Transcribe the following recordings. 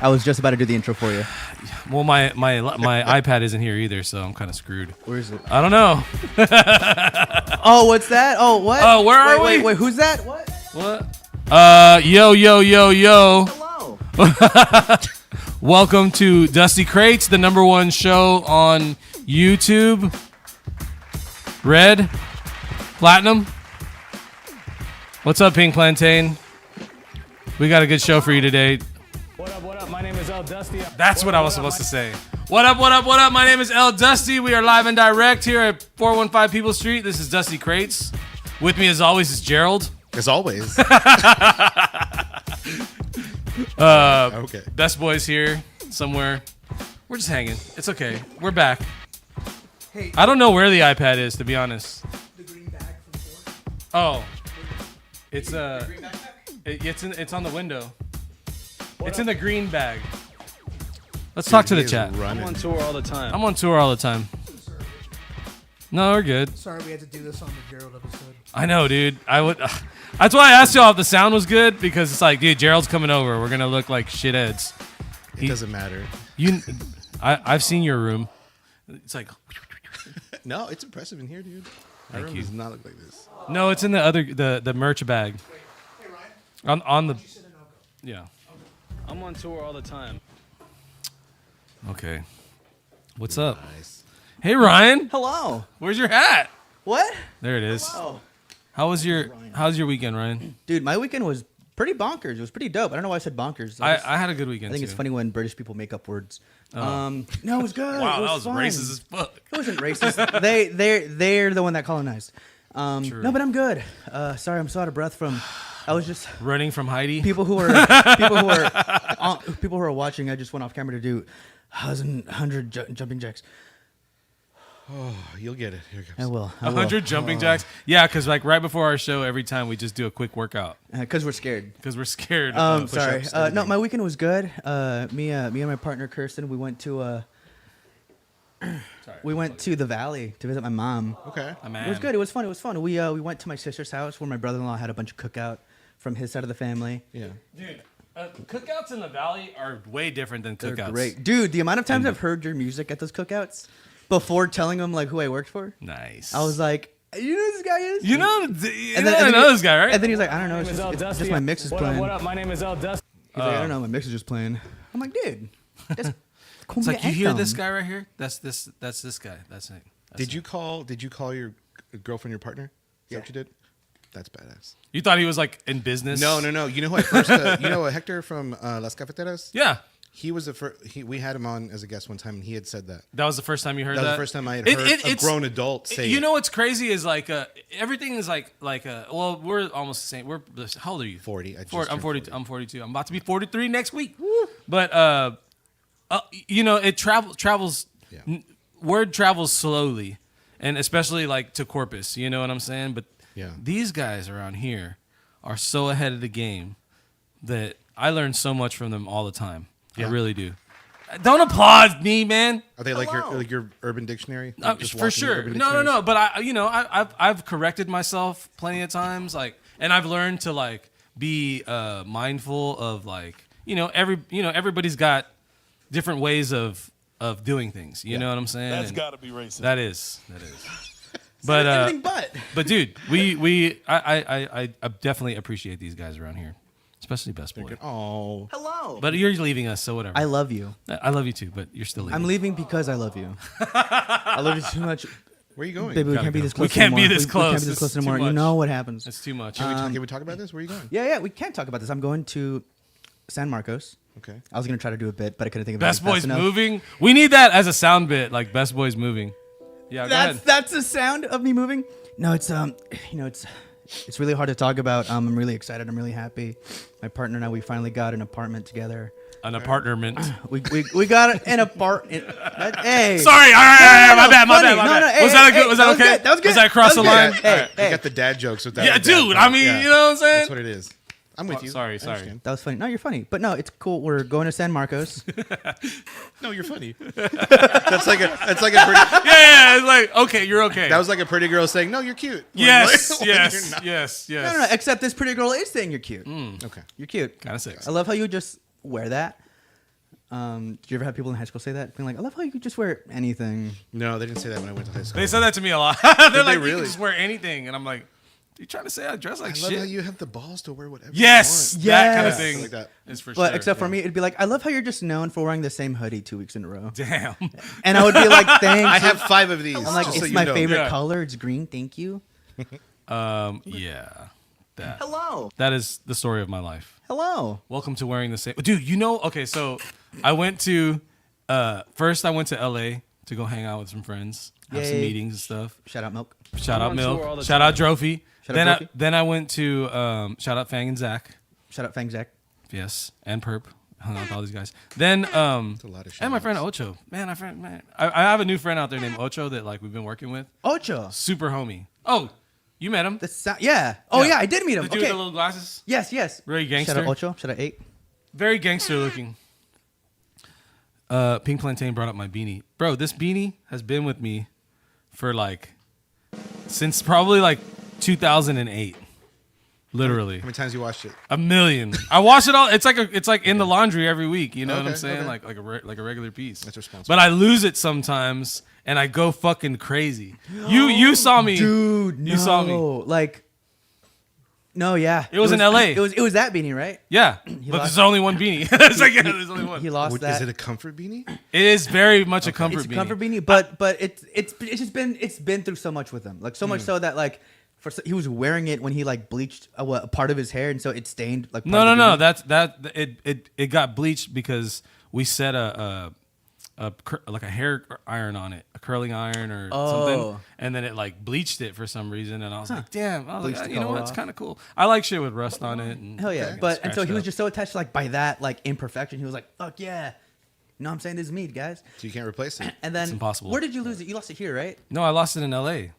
I was just about to do the intro for you. Well, my iPad isn't here either, so I'm kind of screwed. Where is it? I don't know. Oh, what's that? Oh, what? Oh, where are we? Wait, who's that? What? Yo. Hello. Welcome to Dusty Crates, the #1 show on YouTube. Red, Platinum. What's up, Pink Plantain? We got a good show for you today. What up? My name is El Dusty. That's what I was supposed to say. What up? My name is El Dusty. We are live and direct here at 415 People Street. This is Dusty Crates. With me, as always, is Gerald. As always. Okay. Best Boy's here somewhere. We're just hanging. It's okay. We're back. Hey. I don't know where the iPad is, to be honest. The green bag from before. Oh. It's it's on the window. It's in the green bag. Let's talk to the chat. I'm on tour all the time. No, we're good. Sorry we had to do this on the Gerald episode. I know, dude. That's why I asked y'all if the sound was good, because it's like, dude, Gerald's coming over. We're gonna look like shitheads. It doesn't matter. I've seen your room. It's like, No, it's impressive in here, dude. My room does not look like this. no, it's in the merch bag. Hey Ryan, On the you sit in I'll go. yeah. I'm on tour all the time. Okay. What's up? Nice. Hey, Ryan. Hello. Where's your hat? What? There it is. Oh, How's your weekend, Ryan? dude, my weekend was pretty bonkers. It was pretty dope. I don't know why I said bonkers. I had a good weekend. I think it's too. funny when British people make up words. No, it was good. Wow, it was that was fun. racist as fuck. It wasn't racist. They're the one that colonized. True. No, but I'm good. Sorry, I'm so out of breath from. I was just Running from Heidi. people who are watching. I just went off camera to do 100 jumping jacks. Oh, you'll get it. Here it I comes. will. 100 jumping jacks. Yeah, because like right before our show, every time we just do a quick workout Because we're scared. because we're scared. Sorry. push-ups, No, everything. my weekend was good. Me and my partner Kirsten, we went to the valley to visit my mom. Okay. It was good. It was fun. We went to my sister's house where my brother-in-law had a bunch of cookout from his side of the family. Yeah. Dude, cookouts in the valley are way different than They're cookouts. great, dude. The amount of times I've heard your music at those cookouts before telling them like who I worked for, Nice. I was like, you know who this guy is? I then know this guy, right? And then he's like, I don't know. My name is El It's Dusty. just my mix is What playing. up? My name is El Dusty. He's like, I don't know. My mix is just playing. I'm like, dude, that's cool. It's like, you hear this guy right here? That's this guy. That's it. Did you call your girlfriend your partner? Is that what you did? That's badass. You thought he was like in business? No. You know who I first Hector from Las Cafeteras? Yeah. He was the first. We had him on as a guest one time, and he had said that. That was the first time you heard That that? was the first time I had heard a grown adult say You it. know what's crazy is like everything is well, we're almost the same. How old are you? 40. I just I'm turned 42. I'm 42. I'm about to be 43 next week. But it travels. Yeah. Word travels slowly, and especially like to Corpus. You know what I'm saying? But Yeah. these guys around here are so ahead of the game that I learn so much from them all the time. Yeah. I really do. Don't applaud me, man. Are they like your Urban Dictionary? Just For walking sure. Urban No. Dictionaries? But I've corrected myself plenty of times, and I've learned to like be mindful of everybody's got different ways of doing things. You know what I'm saying? That's got to be racist. That is. But Anything but. but dude, I definitely appreciate these guys around here, especially Best Boy. Oh. Hello. But you're leaving us, so whatever. I love you. I love you too, but you're still leaving. I'm leaving because I love you. I love you too much. Where are you going? Baby, we Gotta can't be go. this close We can't be anymore. this We close. can't be This this close is too anymore. You much. know what happens. It's too much. Can we talk about this? Where are you going? Yeah, we can't talk about this. I'm going to San Marcos. Okay. I was going to try to do a bit, but I couldn't think of Best anything Boy's fast enough. moving. We need that as a sound bit, like Best Boy's moving. Yeah, go ahead. That's the sound of me moving. No, it's it's really hard to talk about. I'm really excited. I'm really happy. My partner and I, we finally got an apartment together. An apartment. We got an apartment. Hey. Sorry, all right, No, my bad. funny. No, hey, Was that hey, good? Was that okay? That was good. Was that across the line? Hey, All right, hey. I got the dad jokes with that. Yeah, with dad dude. part. I mean, Yeah. you know what I'm saying? That's what it is. I'm with you. Sorry. I understand. That was funny. No, you're funny. But no, it's cool. We're going to San Marcos. No, you're funny. That's like a pretty. Yeah. It's like, okay, you're okay. That was like a pretty girl saying, "No, you're cute." yes, When you're yes, not. yes, No, yes. except this pretty girl is saying you're cute. Okay. You're cute. Kind of sexy. I love how you just wear that. Did you ever have people in high school say that? Being like, I love how you could just wear anything. No, they didn't say that when I went to high school. They said that to me a lot. They're like, you really? can just wear anything, and I'm like, you trying to say I dress like I love shit? how you have the balls to wear whatever. Yes, you that kind of Yes. thing Like that. is for But sure. except for me, it'd be like, I love how you're just known for wearing the same hoodie 2 weeks in a row. Damn. And I would be like, thanks. I have 5 of these. I'm like, just it's so my you know. favorite Yeah. color. It's green. Thank you. Yeah. That. Hello. That is the story of my life. Hello. Welcome to wearing the same. Dude, you know, okay, so I went to, first I went to LA to go hang out with some friends, have some Yay. meetings and stuff. Shout out Milk. Shout out on tour all Milk. the Shout out Drophy. Shout out Drophy. Then I went to, shout out Fang and Zach. Shout out Fang Zach. Yes. And Perp. Hung out with all these guys. Then, a lot of and my shout-outs. friend Ocho. Man, I have a new friend out there named Ocho that like we've been working with. Ocho. Super homie. Oh, you met him. Yeah. Oh, yeah. I did meet him. The dude with the little glasses. Yes, yes. Very gangster. Shout out Ocho. Shout out 8. Very gangster looking. Pink Plantain brought up my beanie. Bro, this beanie has been with me for like since probably like 2008. Literally. How many times you watched it? A million. I wash it all. It's like in the laundry every week. You know what I'm Okay, saying? okay. Like a regular piece. That's responsible. But I lose it sometimes, and I go fucking crazy. You saw me, Dude, You saw me. Like, no, yeah. It was in LA. It was that beanie, right? Yeah, but lost- there's only one beanie. It's like, yeah, there's only one. He lost What, that. is it a comfort beanie? It is very much a comfort It's a beanie. comfort beanie, but it's just been through so much with him, like so much so that like he was wearing it when he like bleached a part of his hair, and so it stained like. part of the No. beanie. It got bleached because we set like a hair iron on it, a curling iron or something, Oh. and then it like bleached it for some reason, and I was like, damn, I was Bleached like, the you know color what, it's off. kind of cool. I like shit with rust on it. And Hell yeah! fucking But and so scratch he it was up. just so attached like by that like imperfection. He was like, fuck yeah. You know what I'm saying? This is me, guys. So you can't replace it. And then It's impossible. Where did you lose it? You lost it here, right? No, I lost it in L.A.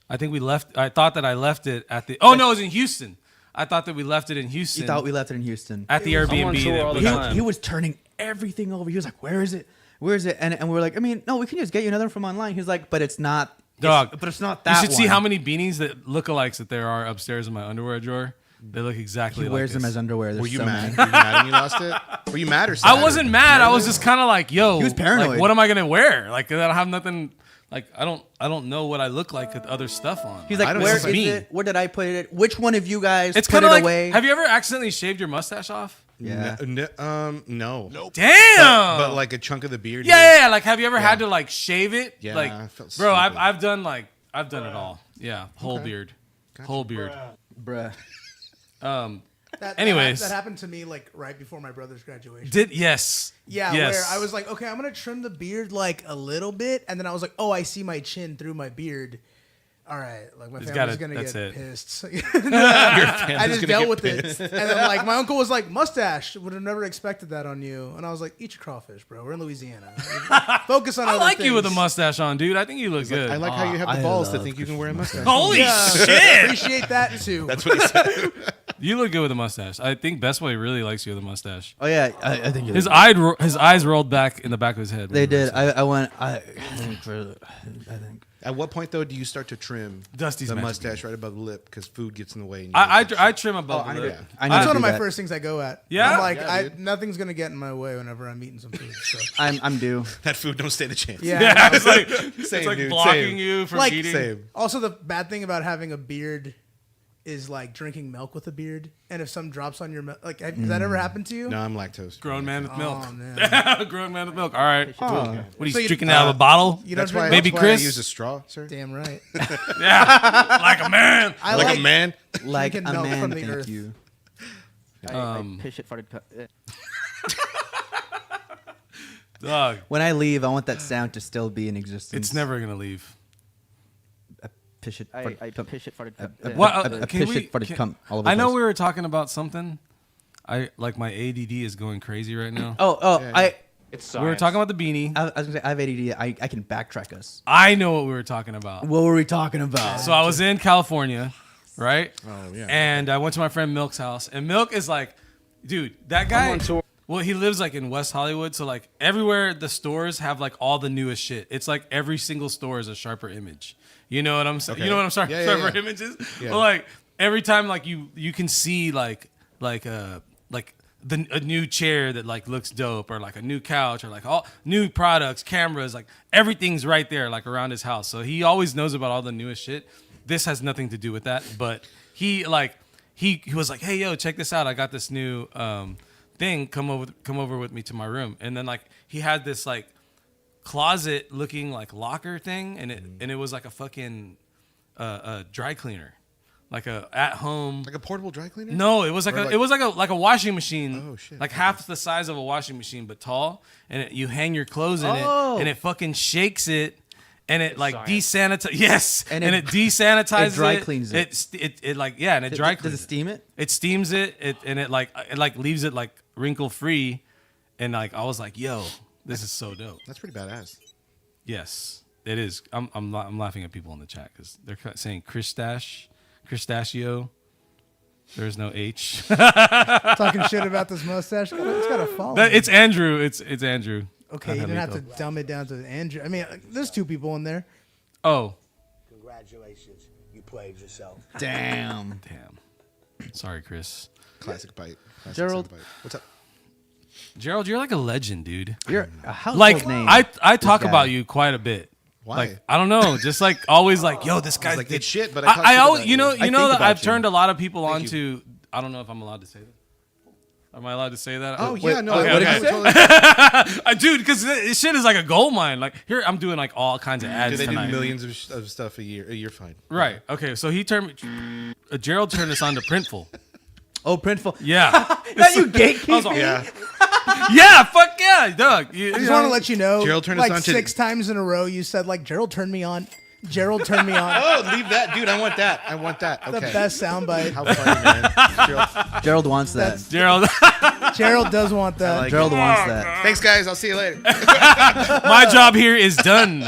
I think we left. I thought that I left it at the. Oh no, it was in Houston. I thought that we left it in Houston. You thought we left it in Houston. at the I'm on Airbnb. tour that all we the got. time. He was turning everything over. He was like, "Where is it? Where is it?" And we were like, "I mean, no, we can just get you another one from online." He was like, "But it's not, Dog. But it's not You that." should see one." how many beanies that lookalikes that there are upstairs in my underwear drawer. They look exactly he like wears this. them as underwear. There's Were you so mad? many. Were you mad when you lost it? Were you mad or sad? I wasn't mad. I was just kind of like, yo, He was paranoid. Like, what am I gonna wear? Like, I don't have nothing. Like, I don't know what I look like with other stuff on. He's I like, don't "Where know. is Me. it? Where did I put it? Which one of you guys It's put kind it of like. away?" Have you ever accidentally shaved your mustache off? Yeah. No. Damn. But like a chunk of the beard. yeah. Like, have you ever had to like shave it? Yeah, Like, I felt bro, stupid. I've done it all. Yeah, whole beard, whole beard. Bruh. Anyways. that happened to me like right before my brother's graduation. Yes. Yeah, Yes. where I was like, okay, I'm gonna trim the beard like a little bit, and then I was like, oh, I see my chin through my beard. All right, like my It's family's gotta- gonna that's get it. pissed. I just dealt with it, and then like my uncle was like, mustache. Would have never expected that on you, and I was like, eat your crawfish, bro. We're in Louisiana. Focus on. I other like you with a things. mustache on, dude. I think you look good. I like how you have the I balls to love think you can wear a mustache. Holy Yeah, shit! appreciate that too. That's what he said. You look good with a mustache. I think Best Way really likes you with a mustache. Oh yeah, I think His eyes rolled back in the back of his head. they did. I think. At what point though do you start to trim Dusty's the meant to mustache right above the lip because food gets in the way? And you I get that I shit? trim above I the need lip. to- I need That's to one of do my that. first things I go at. Yeah? I'm like, Yeah, dude. nothing's gonna get in my way whenever I'm eating some food. So. I'm due. that food don't stand a chance. Yeah. Yeah, it's like Same, dude, blocking same. you from Like- eating. Same. Also, the bad thing about having a beard is like drinking milk with a beard, and if some drops on your milk, like, has that ever happened to you? No, I'm lactose. Grown man with milk. Oh man. Grown man with milk. All right. What are you So you- drinking out of a bottle? You don't That's why, drink Baby that's why Chris? I use a straw, sir. Damn right. Yeah, like a man. I Like a man. Like Drinking a milk man, from the thank earth. you. I piss shit farted. Dog. When I leave, I want that sound to still be in existence. It's never gonna leave. Piss it. I piss shit farted. What? a Can piss we? shit farted can- cum all over the I know place. we were talking about something. I like my ADD is going crazy right now. I It's We were talking about the beanie. was gonna say I have ADD. I can backtrack us. I know what we were talking about. What were we talking about? So I was in California, right? Oh yeah. And I went to my friend Milk's house, and Milk is like, dude, that guy. on tour. Well, he lives like in West Hollywood, so like everywhere the stores have like all the newest shit. It's like every single store is a sharper image. You know what I'm saying? Okay. You know what I'm saying? Yeah, yeah, Sharper yeah. images. Yeah. Well, like every time like you can see like a new chair that like looks dope, or like a new couch, or like all new products, cameras, like everything's right there, like around his house. So he always knows about all the newest shit. This has nothing to do with that, but he was like, hey yo, check this out. I got this new thing. Come over with me to my room. And then like he had this like closet looking like locker thing, and it was like a fucking dry cleaner. Like a at home, like a portable dry cleaner. No, it was like a washing machine. Oh shit! Like half the size of a washing machine, but tall. And you hang your clothes in it, and it fucking shakes it, and it like desanitizes. Yes, and it desanitizes. It dry cleans it. It like yeah, and it dry cleans. Does it steam it? It steams it, and it leaves it like wrinkle free, and like I was like, yo, this is so dope. That's pretty badass. Yes, it is. I'm laughing at people in the chat because they're saying Cristachio. There's no H. Talking shit about this mustache. It's got a follow. It's Andrew. It's Andrew. Okay, you didn't have to dumb it down to Andrew. I mean, there's two people in there. Oh. Congratulations. You played yourself. Damn. Sorry, Chris. Classic bite. Gerald. Bite. What's up? Gerald, you're like a legend, dude. You're a household like, name. I talk about you quite a bit. Why? Like, I don't know, just like always like, yo, this guy's like, it's shit, but I always, you know think that about I've you. turned a lot of people onto, I don't know if I'm allowed to say that. Am I allowed to say that? Oh, Wait, yeah, no. what did you say? Totally, Dude, because this shit is like a gold mine. Like, here, I'm doing like all kinds of ads they do tonight. millions of stuff a year. You're fine. Right. Okay, so Gerald turned us on to Printful. Oh, Printful. Yeah. That you gatekeep me? Yeah. Yeah, fuck yeah, Doug. I just want to let you know, Gerald turned us like on to- 6 times in a row, you said like Gerald turned me on. Gerald turned me on. Oh, leave that, dude. I want that. Okay. The best soundbite. How funny, man. Gerald wants that. Gerald. Gerald does want that. like Gerald wants that. Thanks, guys. I'll see you later. My job here is done.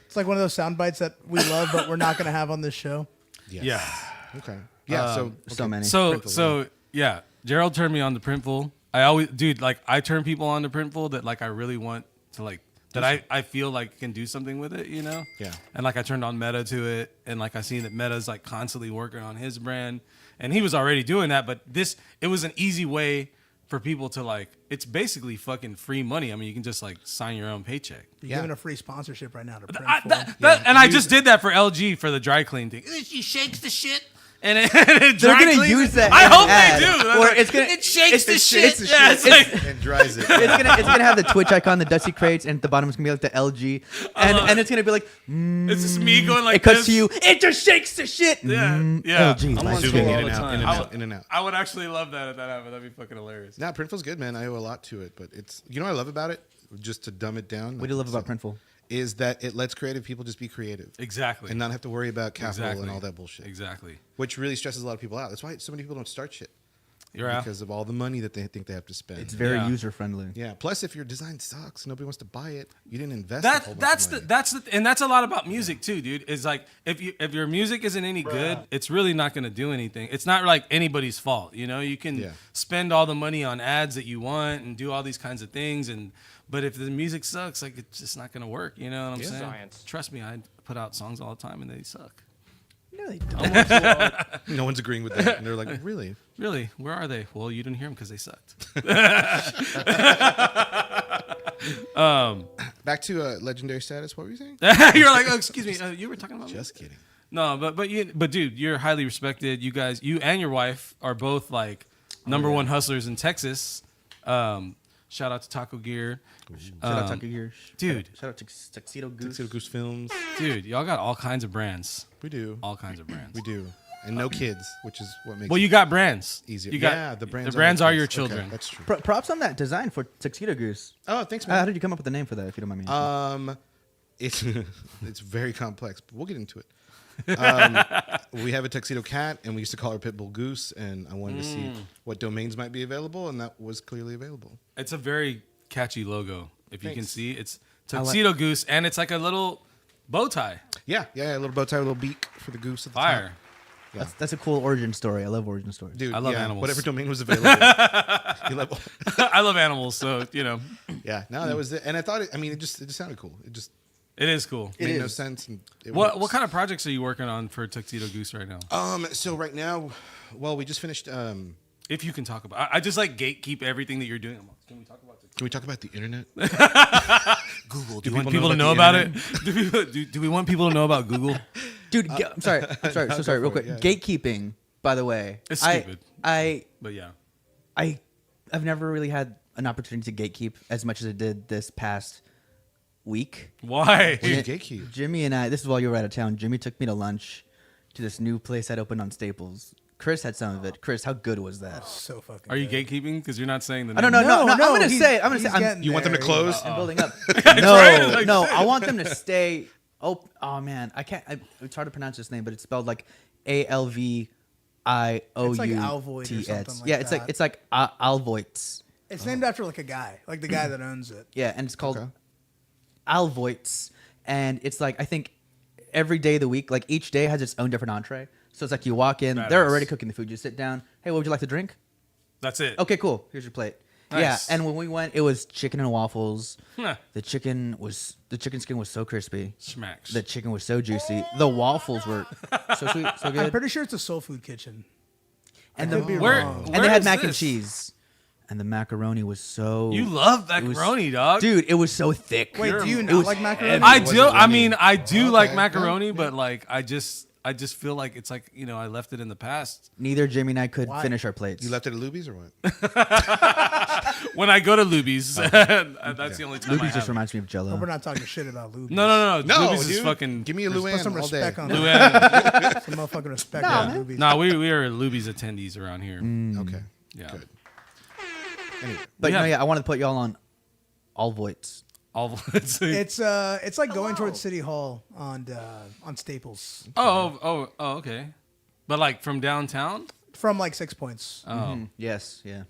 It's like one of those sound bites that we love, but we're not going to have on this show. Yes. Yeah. Okay. Yeah. So many. So yeah, Gerald turned me on to Printful. I always, dude, like I turn people on to Printful that like I really want to like that I feel like can do something with it, you know? Yeah. And like I turned on Meta to it, and like I seen that Meta's like constantly working on his brand, and he was already doing that, but it was an easy way for people to like. It's basically fucking free money. I mean, you can just like sign your own paycheck. You're giving a free sponsorship right now to And I just did that for LG for the dry clean thing. She shakes the shit. And it They're dry gonna cleans use it. that. I in hope an ad. they do. Or Like, it's gonna. it shakes the shit. It's the Yeah, shit. it's like, And dries it. It's gonna have the Twitch icon, the Dusty Crates, and at the bottom it's gonna be like the LG, and it's gonna be like it's just me going like it cuts this. to you. It just shakes the shit. Yeah, yeah. LG. I'm like on shit. Zooming tour in all and the out, in time. and out, in and out. I would actually love that if that happened. That'd be fucking hilarious. Nah, Printful's good, man. I owe a lot to it, but it's, you know what I love about it? Just to dumb it down. What do you love about Printful? Is that it lets creative people just be creative. Exactly. And not have to worry about capital Exactly. and all that bullshit. Exactly. Which really stresses a lot of people out. That's why so many people don't start shit. You're out. Because of all the money that they think they have to spend. It's very Yeah. user friendly. Yeah. Plus, if your design sucks, nobody wants to buy it. You didn't invest. a whole bunch That's of the money. and that's a lot about music too, dude. Is like if your music isn't any good, it's really not gonna do anything. It's not like anybody's fault, you know. You can Yeah. spend all the money on ads that you want and do all these kinds of things, but if the music sucks, like it's just not gonna work. You know what I'm saying? Science. Trust me, I put out songs all the time and they suck. No, they don't. No one's agreeing with that. And they're like, really? Really? Where are they? Well, you didn't hear them because they sucked. Back to legendary status. What were you saying? You're like, oh, excuse me, you were talking about me? Just kidding. No, but dude, you're highly respected. You guys, you and your wife are both like number one hustlers in Texas. Shout out to Taco Gear. Shout out Tucker here, dude. Shout out to Tuxedo Goose. Tuxedo Goose Films. Dude, y'all got all kinds of brands. We do. All kinds of brands. We do. And no kids, which is what makes Well, it you got brands. easier. You got, yeah, the brands. The brands are kids. your Okay, children. that's true. Props on that design for Tuxedo Goose. Oh, thanks, How man. did you come up with the name for that? If you don't mind me asking. It's it's very complex, but we'll get into it. We have a tuxedo cat, and we used to call her Pitbull Goose, and I wanted to see what domains might be available, and that was clearly available. It's a very catchy logo. If you can Thanks. see, it's Tuxedo Goose, and it's like a little bow tie. Yeah, a little bow tie, a little beak for the goose at the Fire. top. That's a cool origin story. I love origin stories. Dude, I love yeah, animals. Whatever domain was available. You love- I love animals, so you know, yeah, no, that was it. And I thought, it just sounded cool. It just it is cool. made no sense. And it What works. kind of projects are you working on for Tuxedo Goose right now? So right now, well, we just finished If you can talk about, I just like gatekeep everything that you're doing. Can we talk about this? Can we talk about the internet? Google. Do you want people to know about it? Do we want people to know about Google? Dude, I'm sorry. So sorry. Real quick. yeah. Gatekeeping. By the way, It's stupid. But yeah. I've never really had an opportunity to gatekeep as much as I did this past week. Why? What is gatekeep? Jimmy and I. This is while you were out of town. Jimmy took me to lunch to this new place that opened on Staples. Chris had some of it. Chris, how good was that? So fucking. Are you good. gakekeeping? Because you're not saying the I name. don't know. No, I'm gonna he's- say. I'm he's gonna say. getting You want them to there. close? I'm building up. right, No, like- no. I want them to stay. Oh man, I can't. It's hard to pronounce this name, but it's spelled like ALVIOUTS. It's like Alvoid or something like Yeah, it's that. like Alvoits. It's named after like a guy, like the guy that owns it. Yeah, and it's called Okay. Alvoits, and it's like I think every day of the week, like each day has its own different entree. So it's like you walk in, they're Badass. already cooking the food. You sit down. Hey, what would you like to drink? That's it. Okay, cool. Here's your plate. Nice. Yeah, and when we went, it was chicken and waffles. Huh. The chicken skin was so crispy. Smacks. The chicken was so juicy. The waffles were so sweet, so I'm good. pretty sure it's a soul food kitchen. And I could be Where- wrong. and they had is mac and this? cheese, and the macaroni was so. You love it was- macaroni, dog. dude. It was so thick. Wait, do you It not was like macaroni? I Was do. it I really? mean, I do Okay, like yeah, macaroni, yeah. but like, I just feel like it's like I left it in the past. Neither Jimmy and I could Why? finish our plates. You left it at Luby's or what? When I go to Luby's, that's the only time I Luby's have just it. reminds me of Jello. We're not talking shit about Luby's. No. No, Luby's is dude. fucking. Give me a Put Luann some all day. respect on that. Luann. Some motherfucking respect Nah, on man. Luby's. No, we are Luby's attendees around here. Okay. Yeah. Good. Anyway, But Yeah. no, yeah, I wanted to put y'all on Alvoits. All It's like going towards City Hall on Staples okay. But like from downtown. from like 6 Points. Oh, Yes, yeah.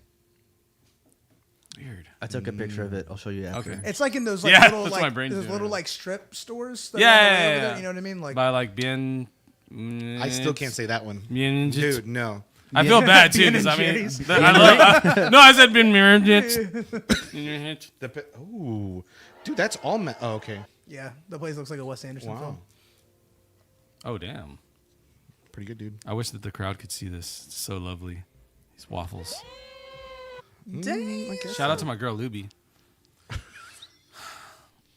weird. I took a picture of it. I'll show you after. Okay. It's like in those like Yeah, little that's my like brain's those doing little it. like strip stores. That Yeah, are all yeah, over yeah, there, yeah. You know what I mean? Like By like bien. I still can't say that one. Bien. Dude, no. I feel bad too Bien because I and mean, Jerry's. I said bien mirrors. Ooh. Dude, that's all. Oh, okay. yeah, the place looks like a Wes Anderson Wow. film. Oh damn! Pretty good, dude. I wish that the crowd could see this. It's so lovely. These waffles. Shout out to my girl Luby.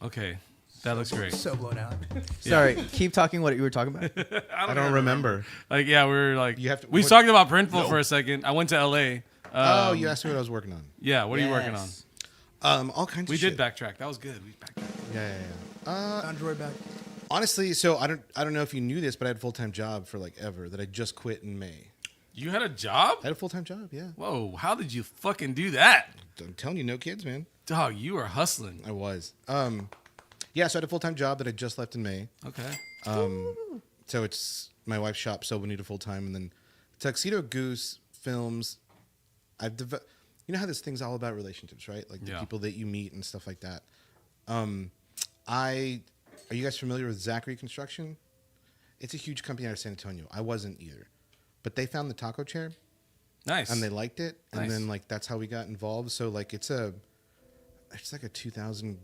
Okay, that looks great. So blown out. Sorry, keep talking what you were talking about. I don't remember. Like yeah, we were like You have to- we what- talked about Printful for a second. I went to LA. Oh, you asked me what I was working on. Yeah, what are you working on? Yes. All kinds We of did shit. backtrack. That was good. We backtracked. Yeah. Android back. Honestly, so I don't know if you knew this, but I had a full-time job for like ever that I just quit in May. You had a job? I had a full-time job, yeah. Whoa! How did you fucking do that, I'm telling you, no kids, man. dog? You are hustling. I was. Yeah, so I had a full-time job that I just left in May. Okay. So it's my wife's shop, so we need a full-time. And then Tuxedo Goose Films, you know how this thing's all about relationships, right? Like the Yeah. people that you meet and stuff like that. Are you guys familiar with Zachary Construction? It's a huge company out of San Antonio. I wasn't either. But they found the taco chair Nice. and they liked it. And Nice. then like that's how we got involved. So like it's like a 2,000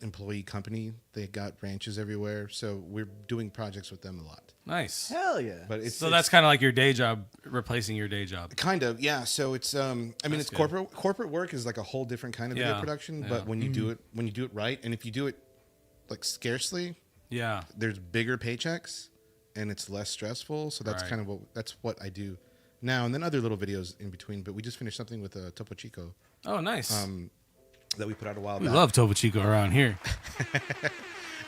employee company. They got branches everywhere. So we're doing projects with them a lot. Nice. Hell yeah. But it's So that's kind of like your day job replacing your day job. kind of, yeah. So it's I mean That's it's good. corporate work is like a whole different kind of Yeah, video production, yeah. but when you do it right, and if you do it like scarcely, Yeah. there's bigger paychecks and it's less stressful. So that's Right. kind of what I do now, and then other little videos in between. But we just finished something with Topo Chico Oh, nice. that we put out a while We back. love Topo Chico around here.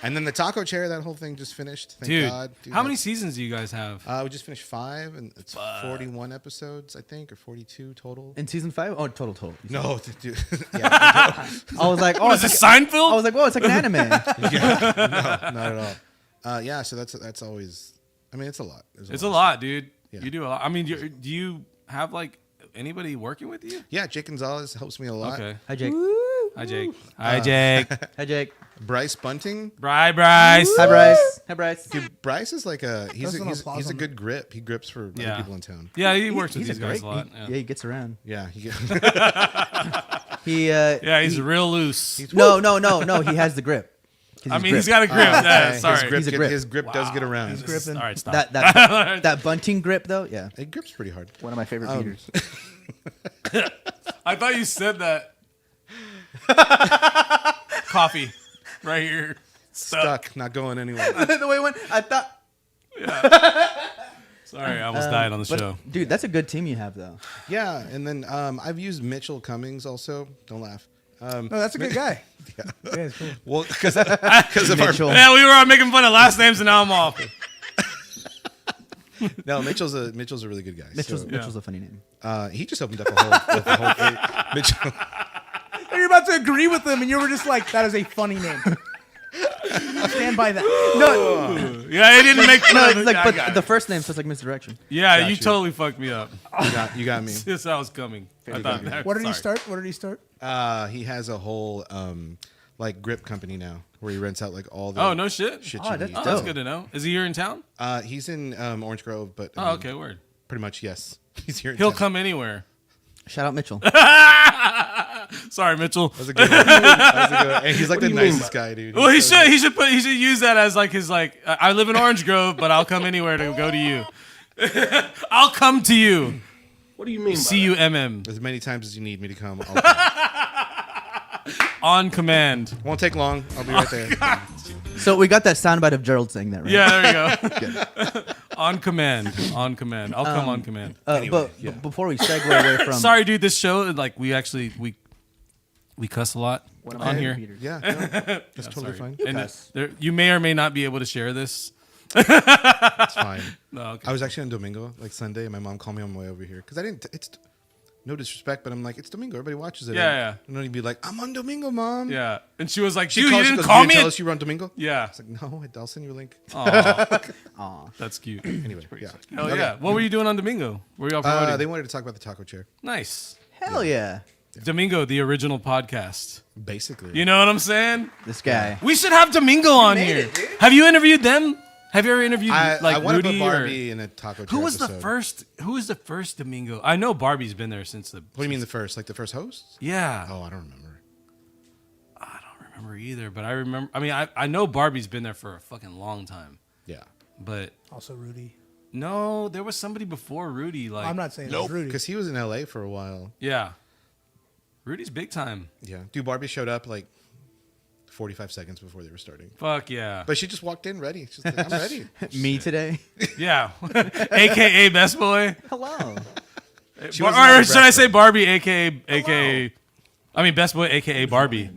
And then the taco chair, that whole thing just finished. Thank Dude, God. Dude, how many that's- seasons do you guys have? We just finished 5, and it's 41 episodes, I think, or 42 total. In season 5? Oh, total. No, dude. I was like, oh, What is it's this, like, Seinfeld? I was like, whoa, it's like an anime. Not at all. Yeah, so that's always. I mean, it's a lot. There's It's a lot, dude. Yeah. You do a lot. I mean, do you have like anybody working with you? Yeah, Jake Gonzalez helps me a lot. Okay. Hi, Jake. Hi, Jake. Hi, Jake. Hi, Jake. Bryce Bunting. Bryce. Hi, Bryce. Hi, Bryce. Dude, Bryce is like he's That's an a applause on good grip. He grips for other Yeah. people in town. Yeah, he works with He's these guys great- a lot. Yeah, he gets around. Yeah, he gets, He Yeah, he's real loose. no. He has the grip. I mean, he's got a grip. Yeah, Okay. sorry. His grip, grip. his grip does get around. He's gripping. All right, stop. That bunting grip though, yeah. It grips pretty hard. One of my favorite beaters. I thought you said that. Coffee, right here. Stuck, not going anywhere. The way it went, I thought. Sorry, I almost died on the But, show. dude, that's a good team you have though. Yeah, and then I've used Mitchell Cummings also. Don't laugh. No, that's a good guy. Yeah, it's cool. Well, because of our Mitchell. Yeah, we were making fun of last names, and now I'm off. no, Mitchell's a really good guy. Mitchell's a funny name. He just opened up a whole thing. Mitchell. And you're about to agree with him, and you were just like, "That is a funny name." I stand by that. No, Yeah, it didn't make no, fun. it's like, but the first name feels like misdirection. Yeah, Got you you. totally fucked me up. You got me. This I was coming. I thought. What did he sorry. start? What did he start? He has a whole like grip company now where he rents out like all the Oh no shit. shit Oh, you that's need. Oh, that's dope. good to know. Is he here in town? He's in Orange Grove, but Oh, okay, word. pretty much yes. He's here. In He'll town. come anywhere. Shout out Mitchell. Sorry, Mitchell. That was a good one. That was a good one. And he's like the nicest guy, dude. Well, he should use that as like his like. I live in Orange Grove, but I'll come anywhere to go to you. I'll come to you. What do you mean? CUMM As many times as you need me to come. I'll come. on command. Won't take long. I'll be right there. So we got that soundbite of Gerald saying that, right? Yeah, there you go. On command. On command. I'll come on command. But before we segue away from, Sorry, dude. This show, like, we cuss a lot One of my on favorite here. beaters. Yeah, no, that's totally Sorry. fine. And you may or may not be able to share this. It's fine. No, okay. I was actually on Domingo like Sunday, and my mom called me on my way over here because I didn't. It's no disrespect, but I'm like, it's Domingo. Everybody watches it. Yeah, and, yeah. And then he'd be like, I'm on Domingo, mom. Yeah. And she was like, She dude, calls, you she didn't goes, call "You me? tell us you were on Domingo. Yeah. It's like, no, I'll send you a link. Aw, that's cute. Anyway, yeah. Hell Okay. yeah. What were you doing on Domingo? Were y'all promoting? They wanted to talk about the taco chair, Nice. hell yeah, Domingo, the original podcast. basically. You know what I'm saying? this guy. We should have Domingo on here. Have you interviewed them? Have you ever interviewed I like want to put Rudy Barbie or in a taco chair. who was the episode. first? Who was the first Domingo? I know Barbie's been there since the. What do you mean the first? Like the first host? Yeah, Oh, I don't remember. I don't remember either, but I remember. I mean, I know Barbie's been there for a fucking long time, Yeah. but Also, Rudy. no, there was somebody before Rudy. Like, I'm not saying it was Rudy. Because he was in LA for a while. Yeah, Rudy's big time. Yeah. Dude, Barbie showed up like 45 seconds before they were starting. Fuck yeah, But she just walked in ready. She's like, I'm ready. Me today. yeah. AKA Best Boy. Hello. She Or wasn't on the should I breast, say though. Barbie, AKA? I mean, Best Boy, AKA Barbie.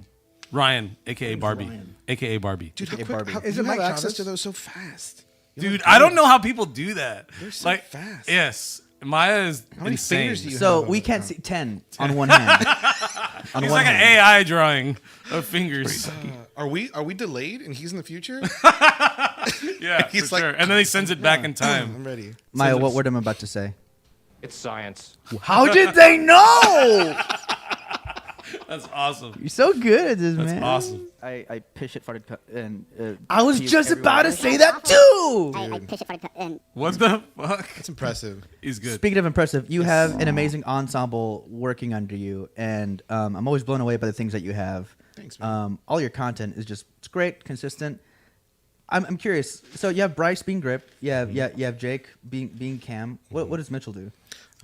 Ryan, AKA Barbie, AKA Barbie. Dude, how Hey, quick, Barbie. how, Is you it have Mike access Chavez? to those so fast. You Dude, know, I don't know how people do that. They're so fast. Yes, Maya is How many insane. fingers do you So have we on can't the see 10 on one hand. On He's one like an hand. AI drawing of fingers. Are we delayed and he's in the future? Yeah, He's for like, sure. And then he sends it back in time. I'm ready. Maya, what word am I about to say? It's science. How did they know? That's awesome. You're so good at this, That's man. awesome. I piss shit farted and I was peed just everywhere. about to say that too. I piss it for and What the fuck? That's impressive. He's good. Speaking of impressive, you have an amazing ensemble working under you, and I'm always blown away by the things that you have. Thanks, man. All your content is just it's great, consistent. I'm curious. So you have Bryce being grip, you have Jake being Cam. What does Mitchell do?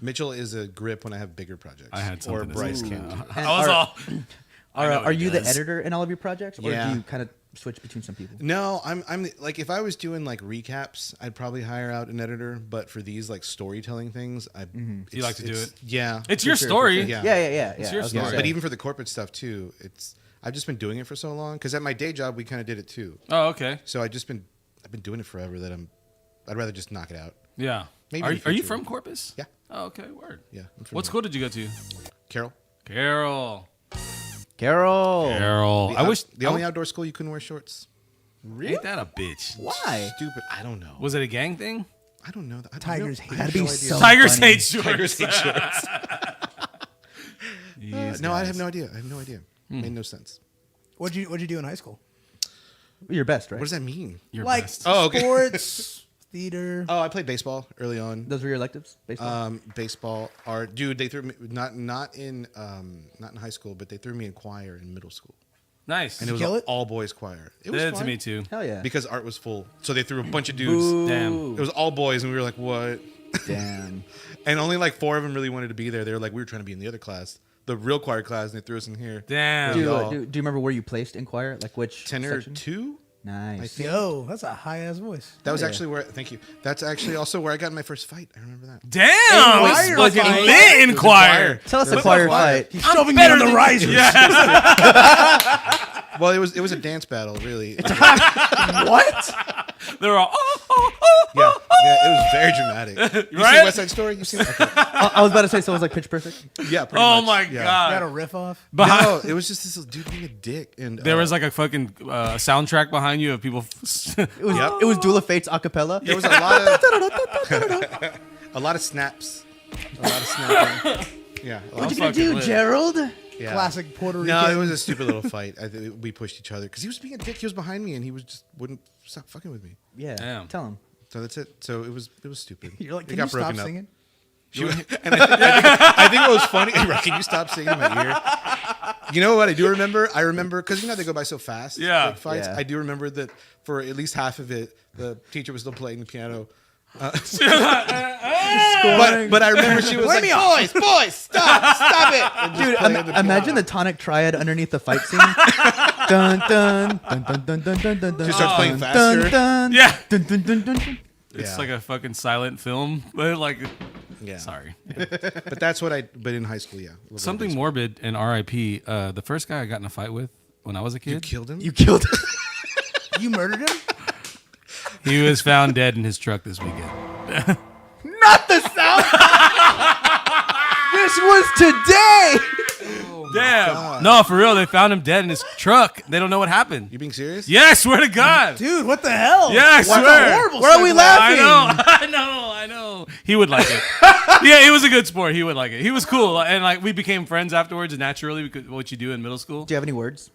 Mitchell is a grip when I have bigger projects. I had something or to Bryce say. can do. And I was all. I know Are what he you the does. editor in all of your projects, or Yeah. do you kind of switch between some people? No, I'm like if I was doing like recaps, I'd probably hire out an editor. But for these like storytelling things, You like to do it? Yeah, It's your sure, for story. sure. Yeah. Yeah. It's your I was gonna story. say. But even for the corporate stuff too, I've just been doing it for so long. Because at my day job, we kind of did it too. Oh, okay. So I've been doing it forever. I'd rather just knock it out. Yeah. Maybe Are in the you future. from Corpus? Yeah. Oh, okay. Word. Yeah. I'm from What here. school did you go to? Carol. Carol. Carol. Carol. The I wish the only outdoor school you couldn't wear shorts. Ain't that a bitch? Why? Stupid. I don't know. Was it a gang thing? I don't know. I Tigers have hate no That'd be idea. so Tigers funny. hate shorts. Tigers hate shorts. These No, I guys. have no idea. I have no idea. Made no sense. What'd you do in high school? Your best, right? What does that mean? Your Like best. Oh, okay. sports, theater. Oh, I played baseball early on. Those were your electives, baseball. Baseball, art. Dude, they threw me not in high school, but they threw me in choir in middle school. Nice. and it was kill an it? all boys choir. It was Did it to fun. me too. Hell yeah. Because art was full, so they threw a bunch of dudes. Damn. It was all boys, and we were like, "What?" Damn. And only like 4 of them really wanted to be there. They were like, "We were trying to be in the other class, the real choir class," and they threw us in here. Damn. Do, y'all. do you remember where you placed in choir? Like which Tenor section? 2. I Nice. think Yo, that's a high ass voice. that was yeah. actually where. Thank you. That's actually also where I got in my first fight. I remember that. Damn. choir It's fucking fight. lit in choir. Tell us the choir fight. He's shoving me on the risers. Well, it was a dance battle, really. What? They're all. Yeah, it was very dramatic. You Right? seen West Side Story? You seen? Okay. I was about to say, so it was like Pitch Perfect. Yeah. Pretty Oh much. my Yeah. Got a god. riff off. No, it was just this dude being a dick, and There was like a fucking soundtrack behind you of people. It was Duel of Fates a cappella. there was a lot of a lot of snaps, a lot of snapping. Yeah. a lot What of- you gonna do, lit. Gerald? yeah. Classic Puerto Rican. No, it was a stupid little fight. I think we pushed each other because he was being a dick. He was behind me, and he was just wouldn't stop fucking with me. Yeah. Damn. Tell him. So that's it. So it was stupid. You're like, It can got you stop broken up. singing? And I think what was funny. Can you stop singing in my ear? You know what I do remember? I remember because they go by so fast. Yeah. like fights. Yeah. I do remember that for at least half of it, the teacher was still playing the piano. But I remember she was like, "Boys, stop it!" And just Dude, playing the imagine piano. the tonic triad underneath the fight scene. Dun dun dun dun dun dun dun dun. Just starts playing dun, faster. Dun, dun, Yeah. Dun, dun, dun, dun, dun. It's Yeah. like a fucking silent film. But like, Yeah. sorry. But that's what I. But in high school, yeah. a little bit of Something baseball. morbid and R.I.P. The first guy I got in a fight with when I was a You kid, killed him. You killed him. You murdered him? he was found dead in his truck this weekend. Not the sound. This was today. Damn. No, for real. They found him dead in his truck. They don't know what happened. You being serious? Yeah, I swear to God. Dude, what the hell? Yeah, I That's swear. a horrible Where are we segue. laughing? I know. He would like it. Yeah, he was a good sport. He would like it. He was cool. And like we became friends afterwards naturally because what you do in middle school. Do you have any words?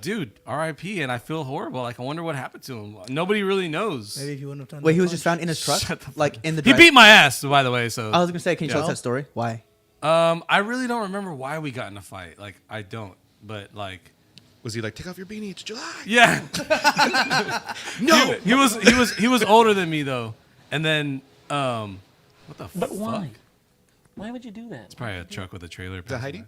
Dude, R.I.P. And I feel horrible. Like I wonder what happened to him. Nobody really knows. Maybe if you wouldn't have done Wait, that he was just punch. found in his truck, Shut the like in the. He drive- beat my ass, by the way. So I was gonna say, can you tell us Yeah. that story? Why? I really don't remember why we got in a fight. Like I don't. But like Was he like, take off your beanie? It's July. yeah. No. He was older than me though. And then what the But fuck? why? Why would you do that? Probably a truck with a trailer. Is that Heidi?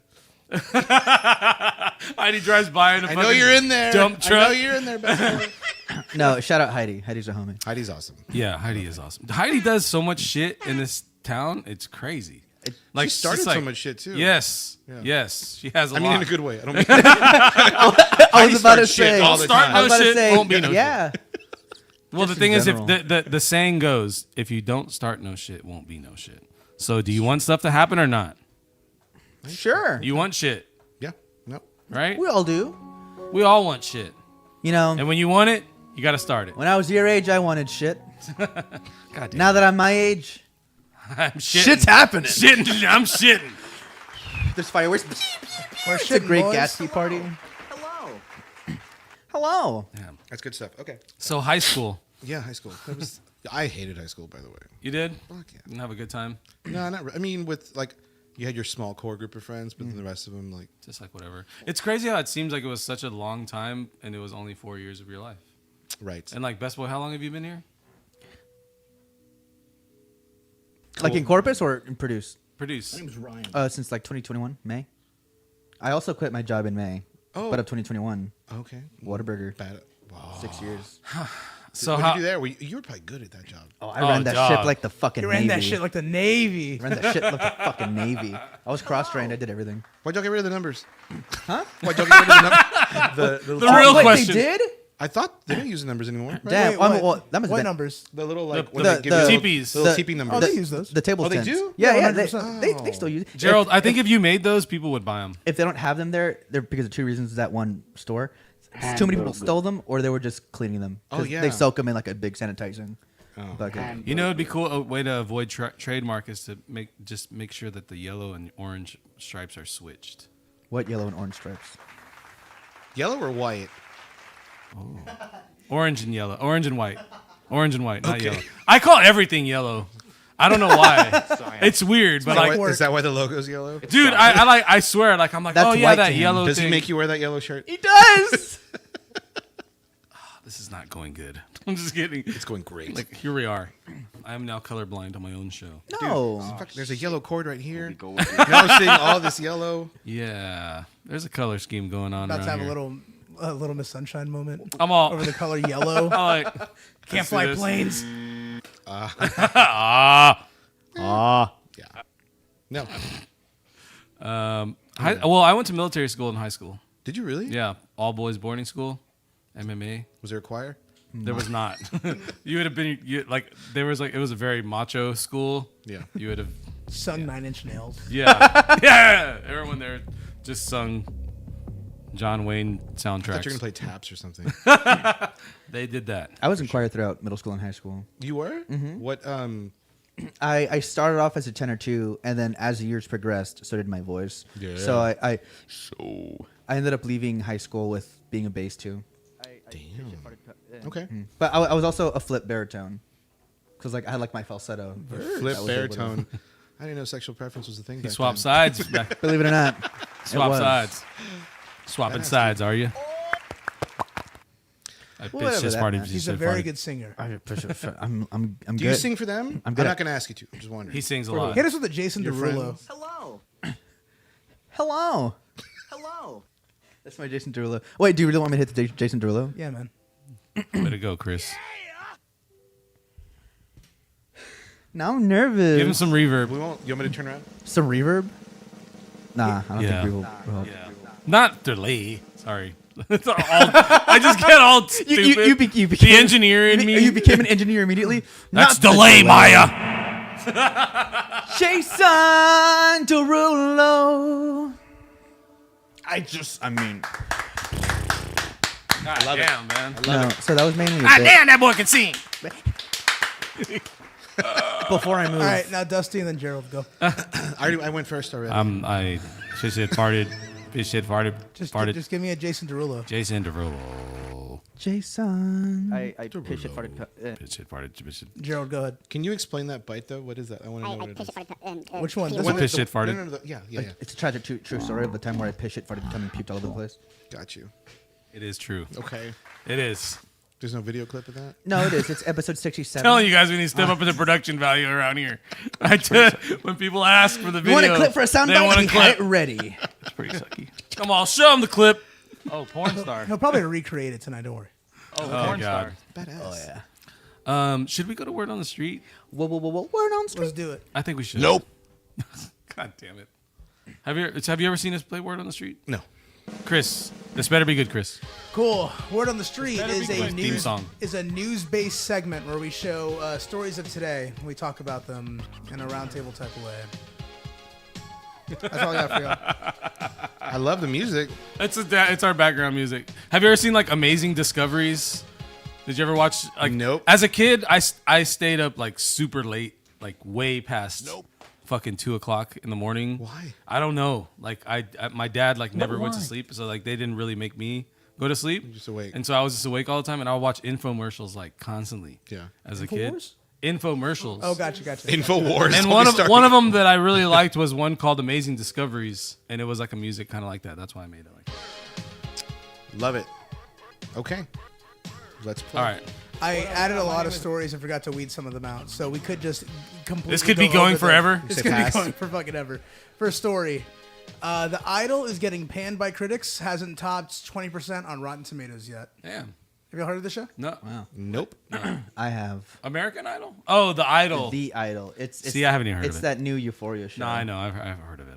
Heidi drives by in a I fucking know you're in there. dump I truck. know you're in there. Beth. No, shout out Heidi. Heidi's a homie. Heidi's awesome. Yeah, Heidi is awesome. Heidi does so much shit in this town. It's crazy. Like She started she's so like- much shit too. Yes. Yeah. Yes. She has a I lot. mean, in a good way. I don't mean. I was about to starts shit say. all the Start time. I was no about to shit, say. won't be no yeah. Well, the Just thing in is, if general. the saying goes, if you don't start no shit, won't be no shit. So, do you want stuff to happen or not? Sure. You want shit, Yeah. No. right? We all do. We all want shit, You know, and when you want it, you got to start it. when I was your age, I wanted shit. God damn. Now that I'm my age, I'm shitting. shit's happening. Shitting. I'm shitting. There's fireworks. We're It's a shitting, great boys. Gatsby party. Hello. Hello. That's good stuff. Okay. So, high school, Yeah, high school. That was. I hated high school, by the way. you did? Fuck yeah. Didn't have a good time. No, not. I mean, with like, you had your small core group of friends, but then the rest of them, like, Just like whatever. It's crazy how it seems like it was such a long time, and it was only 4 years of your life. right. And like, Best Boy, how long have you been here? Like in Corpus or in Produce? Produce. Since like 2021, May. I also quit my job in May. Oh. But of 2021, Okay. Whataburger. Bad. Wow. 6 years. So what how? did you do there? You were probably good at that job. Oh, I ran that ship dog. like the fucking You ran Navy. that shit like the Navy. ran that shit like the fucking Navy. I was cross-trained. I did everything. Why'd y'all get rid of the numbers? Huh? Why'd y'all get rid of the numbers? The real wait, question. they did? I thought they don't use the numbers anymore. Right? Damn. Wait, I mean, what? well, that must have What been numbers? The little like The- when the- they give the- you teepees. the little the- teepee numbers. Oh, they use those. the table Oh, they tents. do? Yeah, Yeah, yeah. They, 100%. they still use it. Gerald, I think if you made those, people would buy them. If they don't have them there, they're because of two reasons. That one store, too many people stole them, or they were just cleaning them. 'Cause Oh, yeah. They soak them in like a big sanitizing bucket. You know, it'd be cool. A way to avoid trademark is to make sure that the yellow and orange stripes are switched. What yellow and orange stripes? Yellow or white? Orange and yellow. Orange and white. Orange and white, not yellow. I call everything yellow. I don't know why. It's weird, but like, Is that why the logo's yellow? dude, I swear, like I'm like, That's oh yeah, white that to him. yellow Does thing. he make you wear that yellow shirt? He does. This is not going good. I'm just kidding. It's going great. Like here we are. I am now colorblind on my own show. No. Fuck, there's a yellow cord right here. Now I'm seeing all this yellow. Yeah, there's a color scheme going on. About to have around a little Miss Sunshine moment. I'm all Over the color yellow. I'm like, Can't fly planes. Yeah. No. Well, I went to military school in high school. Did you really? Yeah, all boys boarding school, MMA. Was there a choir? There was not. You would have been there was it was a very macho school. Yeah. You would have. Sung 9 Inch Nails. Yeah, yeah. Everyone there just sung John Wayne I soundtracks. thought you were gonna play taps or something. They did that. I was in choir throughout middle school and high school. You were? Mm-hmm. What? I started off as a tenor too, and then as the years progressed, so did my voice. Yeah. So I ended up leaving high school with being a bass too. Okay. But I was also a flip baritone, because like I had like my falsetto. Flip That was baritone. I didn't know sexual preference was a thing. He back swapped then. sides. Believe it or not. Swap was. sides. Swapping sides, are you? I Whatever bitched his that party. meant. He's a very good singer. I'm Do good. you sing for them? I'm I'm good not at- gonna ask you to. I'm just wondering. He sings a lot. Hit us with a Jason Your Derulo. friends? Hello. Hello. Hello. That's my Jason Derulo. Wait, do you really want me to hit the Jason Derulo? Yeah, man. Way to go, Chris. Now I'm nervous. Give him some reverb. We won't. You want me to turn around? Some reverb? Nah, I don't Yeah. think we will. Yeah. Not delay. Sorry. It's all, I just get all stupid. You became the engineer in me. You became an engineer immediately. That's Not the delay, Maya. Jason Derulo. I mean. God damn, man. No, so that was mainly a God bit. damn, that boy can sing. Before I moved. All right, now Dusty and then Gerald go. I went first already. I just said farted. Bitch said farted. Farted. Just give me a Jason Derulo. Jason Derulo. Jason. I piss shit farted. Bitch said farted. Bitch said. Gerald, go ahead. Can you explain that bite though? What is that? I want to know what it is. Which one? The This one one? Piss that- shit farted. No. Yeah. It's a tragic true story of the time where I piss shit farted tummy and puked all over the place. Got you. It is true. Okay. It is. There's no video clip of that. No, it is. It's episode 67. Telling you guys we need to step up the production value around here. When people ask for the You video, want a clip for a they soundbite? want a We got clip. it ready. It's pretty sucky. Come on, show them the clip. Oh, porn star. He'll probably recreate it tonight. Don't worry. Oh, Oh porn God. star. Badass. Oh yeah. Should we go to Word on the Street? Whoa. Word on street. Let's do it. I think we should. Nope. God damn it. Have you ever seen us play Word on the Street? No. Chris, this better be good, Chris. Cool. Word on the Street is my a theme song. news-based segment where we show stories of today. We talk about them in a roundtable type of way. That's all I got for y'all. I love the music. It's our background music. Have you ever seen like Amazing Discoveries? Did you ever watch like Nope. As a kid, I stayed up like super late, like way past fucking 2:00 in the morning. Why? I don't know. Like my dad like never went to why? sleep, so like they didn't really make me go to sleep. Just awake. And so I was just awake all the time, and I would watch infomercials like constantly. Yeah. As a kid. Infowars? Infomercials. Oh, gotcha. Infowars. And one of them that I really liked was one called Amazing Discoveries, and it was like a music kind of like that. That's why I made it like that. Love it. Okay. Let's play. All right. I added a lot of stories and forgot to weed some of them out, so we could just completely. This could go be going over them. forever? This Say could pass. be going for fucking ever. First story. The Idol is getting panned by critics. Hasn't topped 20% on Rotten Tomatoes yet. Damn. Have you heard of the show? No. Nope. I have. American Idol? Oh, The Idol. The Idol. It's See, I haven't even heard It's of it. that new Euphoria show. No, I know. I've heard of it.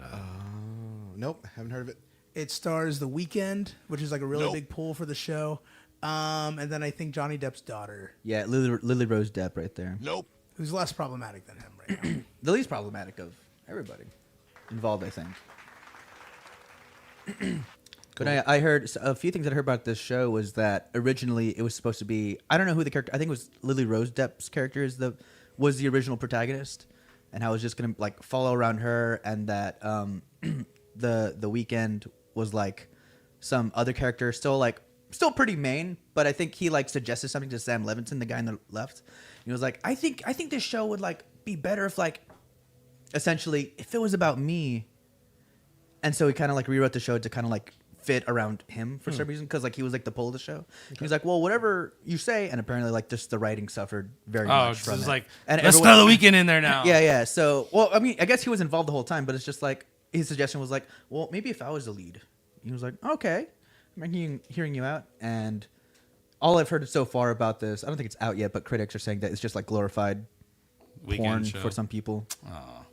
Nope. Haven't heard of it. It stars The Weeknd, which is like a really Nope. big pull for the show. And then I think Johnny Depp's daughter, Yeah, Lily Rose Depp right there. Nope. who's less problematic than him right now. The least problematic of everybody involved, I think. But I heard a few things that I heard about this show was that originally it was supposed to be, I don't know who the character, I think it was Lily Rose Depp's character was the original protagonist, and I was just gonna like follow around her, and that the Weeknd was like some other character, still pretty main, but I think he like suggested something to Sam Levinson, the guy on the left. He was like, I think this show would like be better if like, essentially, if it was about me. And so he kind of like rewrote the show to kind of like fit around him for some reason, because like he was like the pull of the show. He was like, well, whatever you say, and apparently like just the writing suffered very much from it's it. like, and let's throw the weekend in there now. Yeah. So, well, I mean, I guess he was involved the whole time, but it's just like his suggestion was like, well, maybe if I was the lead. He was like, okay, I'm hearing you out. And all I've heard so far about this, I don't think it's out yet, but critics are saying that it's just like glorified Weekend porn show. for some people.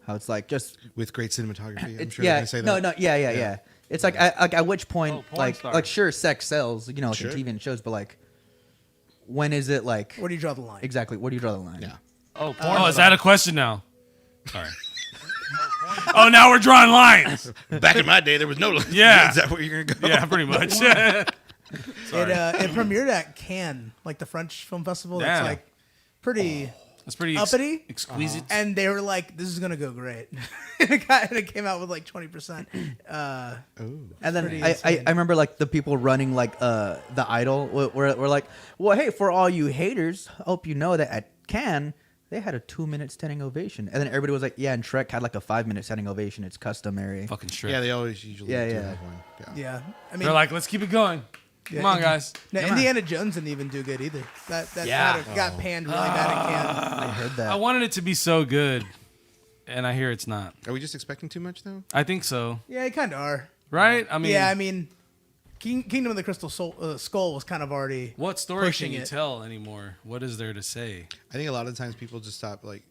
How it's like just with great cinematography. I'm sure yeah, they're gonna say that. yeah. It's like at which point, porn like star. sure, sex sells, like Sure. in TV and shows, but like, when is it like Where do you draw the line? exactly? Where do you draw the line? Yeah. Oh, porn Oh, is star. that a question now? Sorry. Oh, now we're drawing lines. Back in my day, there was no. Yeah. Is that where you're gonna go? Yeah, pretty much. It premiered at Cannes, like the French film festival. That's Damn. like pretty. That's pretty Uppity? exquisite. And they were like, "This is gonna go great." And it came out with like 20%. And then pretty I insane. remember like the people running like the Idol were like, well, hey, for all you haters, I hope you know that at Cannes they had a 2-minute standing ovation, and then everybody was like, yeah, and Shrek had like a 5-minute standing ovation. It's customary. Fucking Shrek. Yeah, they always usually Yeah, do yeah. have one. Yeah. Yeah, I mean, They're like, let's keep it going. yeah, Come on, guys. No, Indiana Jones didn't even do good either. That Yeah. got panned really bad at Cannes. I heard that. I wanted it to be so good, and I hear it's not. Are we just expecting too much though? I think so. Yeah, you kind of are. Right? I mean, I mean, Kingdom of the Crystal Skull was kind of already. what story pushing can you it. tell anymore? What is there to say? I think a lot of times people just stop like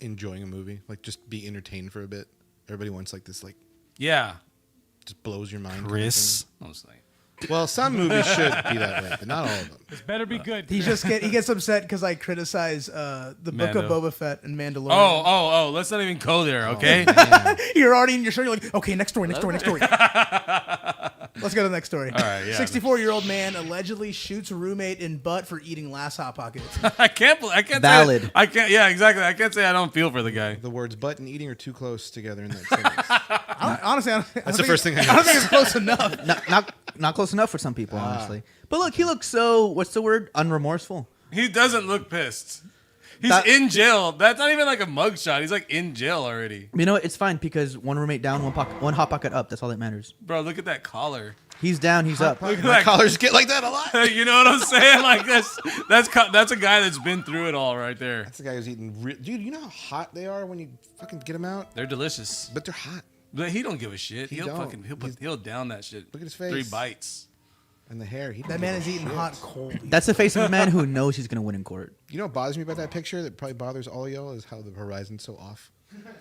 enjoying a movie, like just be entertained for a bit. Everybody wants like this, like Yeah. just blows your mind. kind of Chris. I was like, thing. Well, some movies should be that way, but not all of them. This better be good. He gets upset because I criticize the Book of Mando. Boba Fett and Mandalorian. oh, let's not even go there, okay? You're already in your show. You're like, okay, next story. Let's go to the next story. All right, yeah. 64-year-old man allegedly shoots roommate in butt for eating last Hot Pocket. I can't Valid. Say, I can't, yeah, exactly. I can't say I don't feel for the guy. The words "butt" and "eating" are too close together in that sentence. Honestly, That's the first thing I I don't think it's close enough. Not close enough for some people, honestly. But look, he looks so, what's the word? Unremorseful. He doesn't look pissed. He's That- in jail. That's not even like a mugshot. He's like in jail already. You know what? It's fine because one roommate down, one hot pocket up. That's all that matters. Bro, look at that collar. He's down, he's up. Look at My that. collars get like that a lot. You know what I'm saying? Like that's a guy that's been through it all right there. That's the guy who's eating. Dude, you know how hot they are when you fucking get them out? They're delicious. But they're hot. But he don't give a shit. He He'll don't. he'll down that shit. Look at his 3 face. bites. And the hair. That man is eating hot cold. That's the face of a man who knows he's going to win in court. You know what bothers me about that picture that probably bothers all of y'all is how the horizon's so off.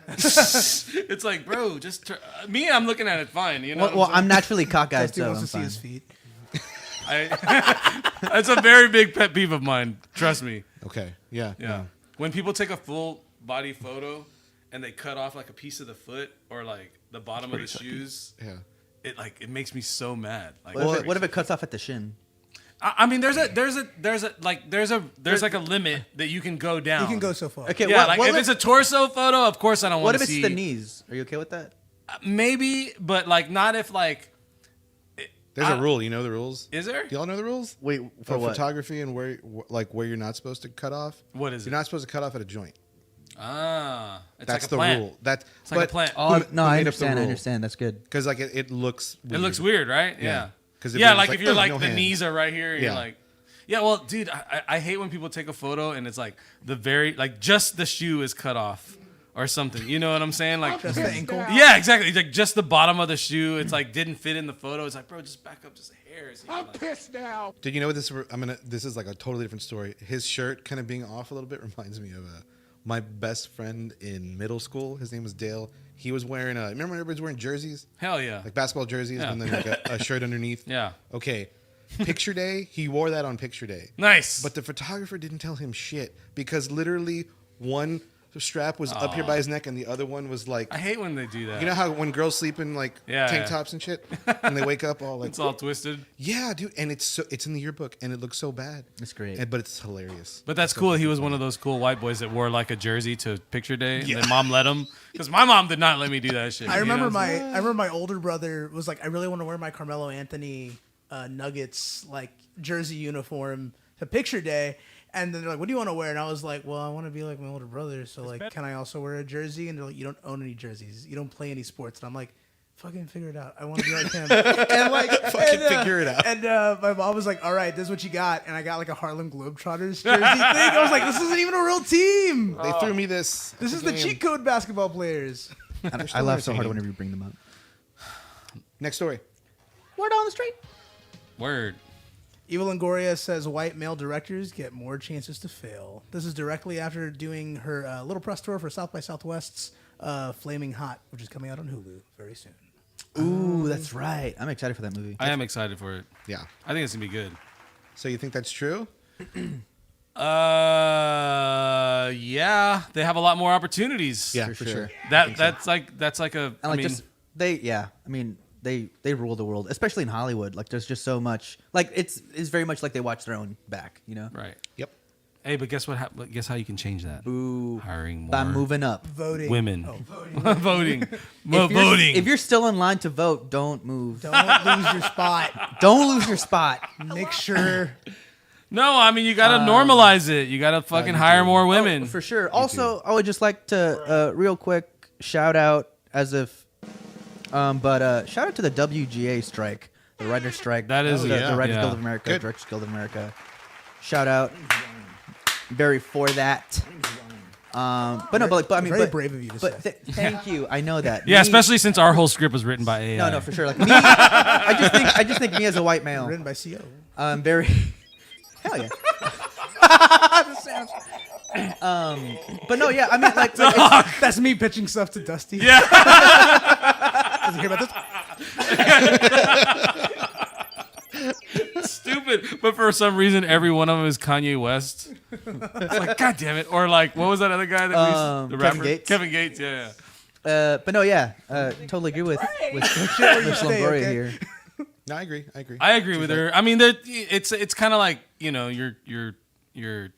It's like, bro, just me. I'm looking at it fine. You know. Well, I'm naturally cockeyed, Dusty so wants I'm to see fine. his feet. That's a very big pet peeve of mine. Trust me. Okay. Yeah. Yeah. no. When people take a full body photo and they cut off like a piece of the foot or like the bottom of the shoes, Yeah. it makes me so mad. Like, What if it cuts off at the shin? I mean, there's like a limit that you can go down. You can go so far. Okay, Yeah, what if if, it's a torso photo, of course I don't what want if to it's see. the knees? Are you okay with that? Maybe, but like not if like. There's a rule. You know the rules? Is there? Do y'all know the rules? Wait, for Of what? photography and where you're not supposed to cut off. What is You're it? not supposed to cut off at a joint. It's That's like a the plant. rule. That's It's like a plant. Oh, who no, I made up the understand. I rule? understand. That's good. Because like it looks. It looks weird, right? Yeah. 'Cause if Yeah, it was like like, if you're "Ugh, like no the hand." knees are right here, and you're Yeah. like, yeah. Well, dude, I hate when people take a photo and it's like just the shoe is cut off or something. You know what I'm saying? Like Just the ankle. yeah, exactly. Like just the bottom of the shoe. It's like didn't fit in the photo. It's like, bro, just back up just hairs. I'm pissed now. Did you know what this? This is like a totally different story. His shirt kind of being off a little bit reminds me of my best friend in middle school. His name was Dale. He was wearing remember when everybody's wearing jerseys, Hell yeah. like basketball jerseys, Yeah. and then like a shirt underneath. Yeah. Okay. Picture day, he wore that on picture day. Nice. But the photographer didn't tell him shit because literally one strap was up here by his neck and the other one was like. I hate when they do that. You know how when girls sleep in like Yeah, tank yeah. tops and shit, and they wake up all like it's all twisted. yeah, dude, and it's in the yearbook and it looks so bad. It's great. But it's hilarious. But that's cool. He was one of those cool white boys that wore like a jersey to picture day, and then mom let him because my mom did not let me do that shit. I you remember know? my older brother was like, I really want to wear my Carmelo Anthony Nuggets like jersey uniform to picture day, And then they're like, "What do you want to wear?" And I was like, "Well, I want to be like my older brother. So like, can I also wear a jersey?" And they're like, "You don't own any jerseys. You don't play any sports." And I'm like, "Fucking figure it out. I want to be like him." And like, figure it out. And my mom was like, "All right, this is what you got." And I got like a Harlem Globetrotters jersey thing. I was like, "This isn't even a real team. They threw me this. This is the cheat code basketball players." I laugh so hard whenever you bring them up. Next story. Word on the street. Word. Evil Longoria says white male directors get more chances to fail. This is directly after doing her little press tour for South by Southwest's Flaming Hot, which is coming out on Hulu very soon. Ooh, that's right. I'm excited for that movie. I am excited for it. Yeah. I think it's gonna be good. So you think that's true? Yeah, they have a lot more opportunities. Yeah, for sure. That's like a. And like they rule the world, especially in Hollywood. Like there's just so much. Like it's very much like they watch their own back, you know? Right. Yep. Hey, but guess what? Guess how you can change that? Ooh. Hiring more. By moving up. Voting. Women. Oh, voting. If you're still in line to vote, don't move. Don't lose your spot. Don't lose your spot. Make sure. No, I mean you gotta normalize it. You gotta fucking hire more women. Oh, for sure. Also, I would just like to real quick shout out shout out to the WGA strike, the writer's strike. That is the Writers Guild of America, Good. Directors Guild of America. Shout out. Very for that. But I mean, Very brave of you to say. Thank you. I know that. Yeah, Me- especially since our whole script was written by AI. No, for sure. Like me, I just think me as a white male, Written by CO. I'm very. Hell yeah. But no, yeah. I mean, like it's, That's me pitching stuff to Dusty. Yeah. Does he hear about this? Stupid, but for some reason, every one of them is Kanye West. It's like, God damn it! Or like, what was that other guy that the Kevin rapper? Gates. Kevin Gates, yeah. but no, yeah. Totally agree with Longoria okay? here. No, I agree. I agree with her. I mean, it's kind of like you're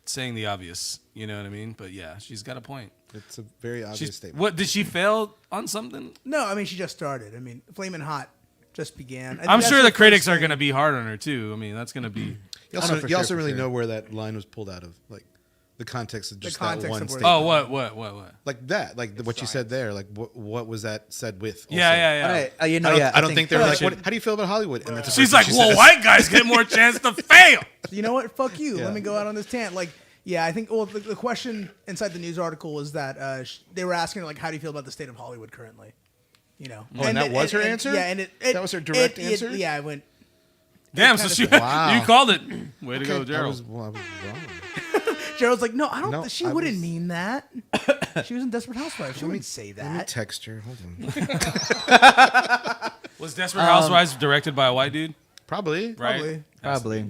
saying the obvious. You know what I mean? But yeah, she's got a point. It's a very obvious statement. What did she fail on something? No, I mean she just started. I mean, Flamin' Hot just began. I think I'm that's sure the first critics are thing. going to be hard on her too. I mean, that's going to be. You also really know where that line was pulled out of, like the context of just that context one of where- statement. Oh, what? Like that, like what you said there. Like what was that said with? Also? Yeah. I don't think they're like. How do you feel about Hollywood? And that's the She's first like, thing she well, says. white guys get more chance to fail. You know what? Fuck you. Yeah. Let me go out on this tangent. Like, yeah, I think. Well, the question inside the news article was that they were asking her like, "How do you feel about the state of Hollywood currently?" You know. Oh, and that was her answer? Yeah, and That was her direct answer? Yeah, I went. Damn, so you called it. Way to go, I Gerald. was wrong. Gerald's like, no, I don't. No, She I wouldn't was- mean that. She was in Desperate Housewives. She wouldn't say Let me that. text her. Hold on. Was Desperate Housewives directed by a white dude? Probably. Right. Probably.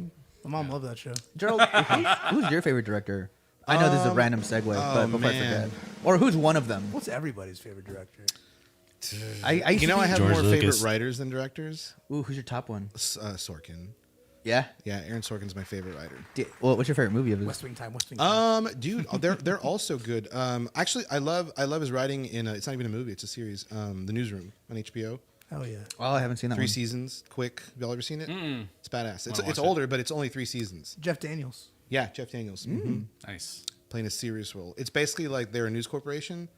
My mom loved that show. Gerald, who's your favorite director? I know this is a random segue, but before I man. forget. Or who's one of them? What's everybody's favorite director? I used You to know, be- I have George more Lucas. favorite writers than directors. Ooh, who's your top one? Sorkin. Yeah? Yeah, Aaron Sorkin's my favorite writer. What's your favorite movie of his? West Wing Time. West Wing Time. Dude, they're also good. Actually, I love his writing in. It's not even a movie; it's a series. The Newsroom on HBO. Hell yeah. Oh, I haven't seen that 3 one. seasons, quick. Have y'all ever seen it? It's badass. watch It's it. older, but it's only 3 seasons. Jeff Daniels. Yeah, Jeff Daniels. Nice. Playing a serious role. It's basically like they're a news corporation,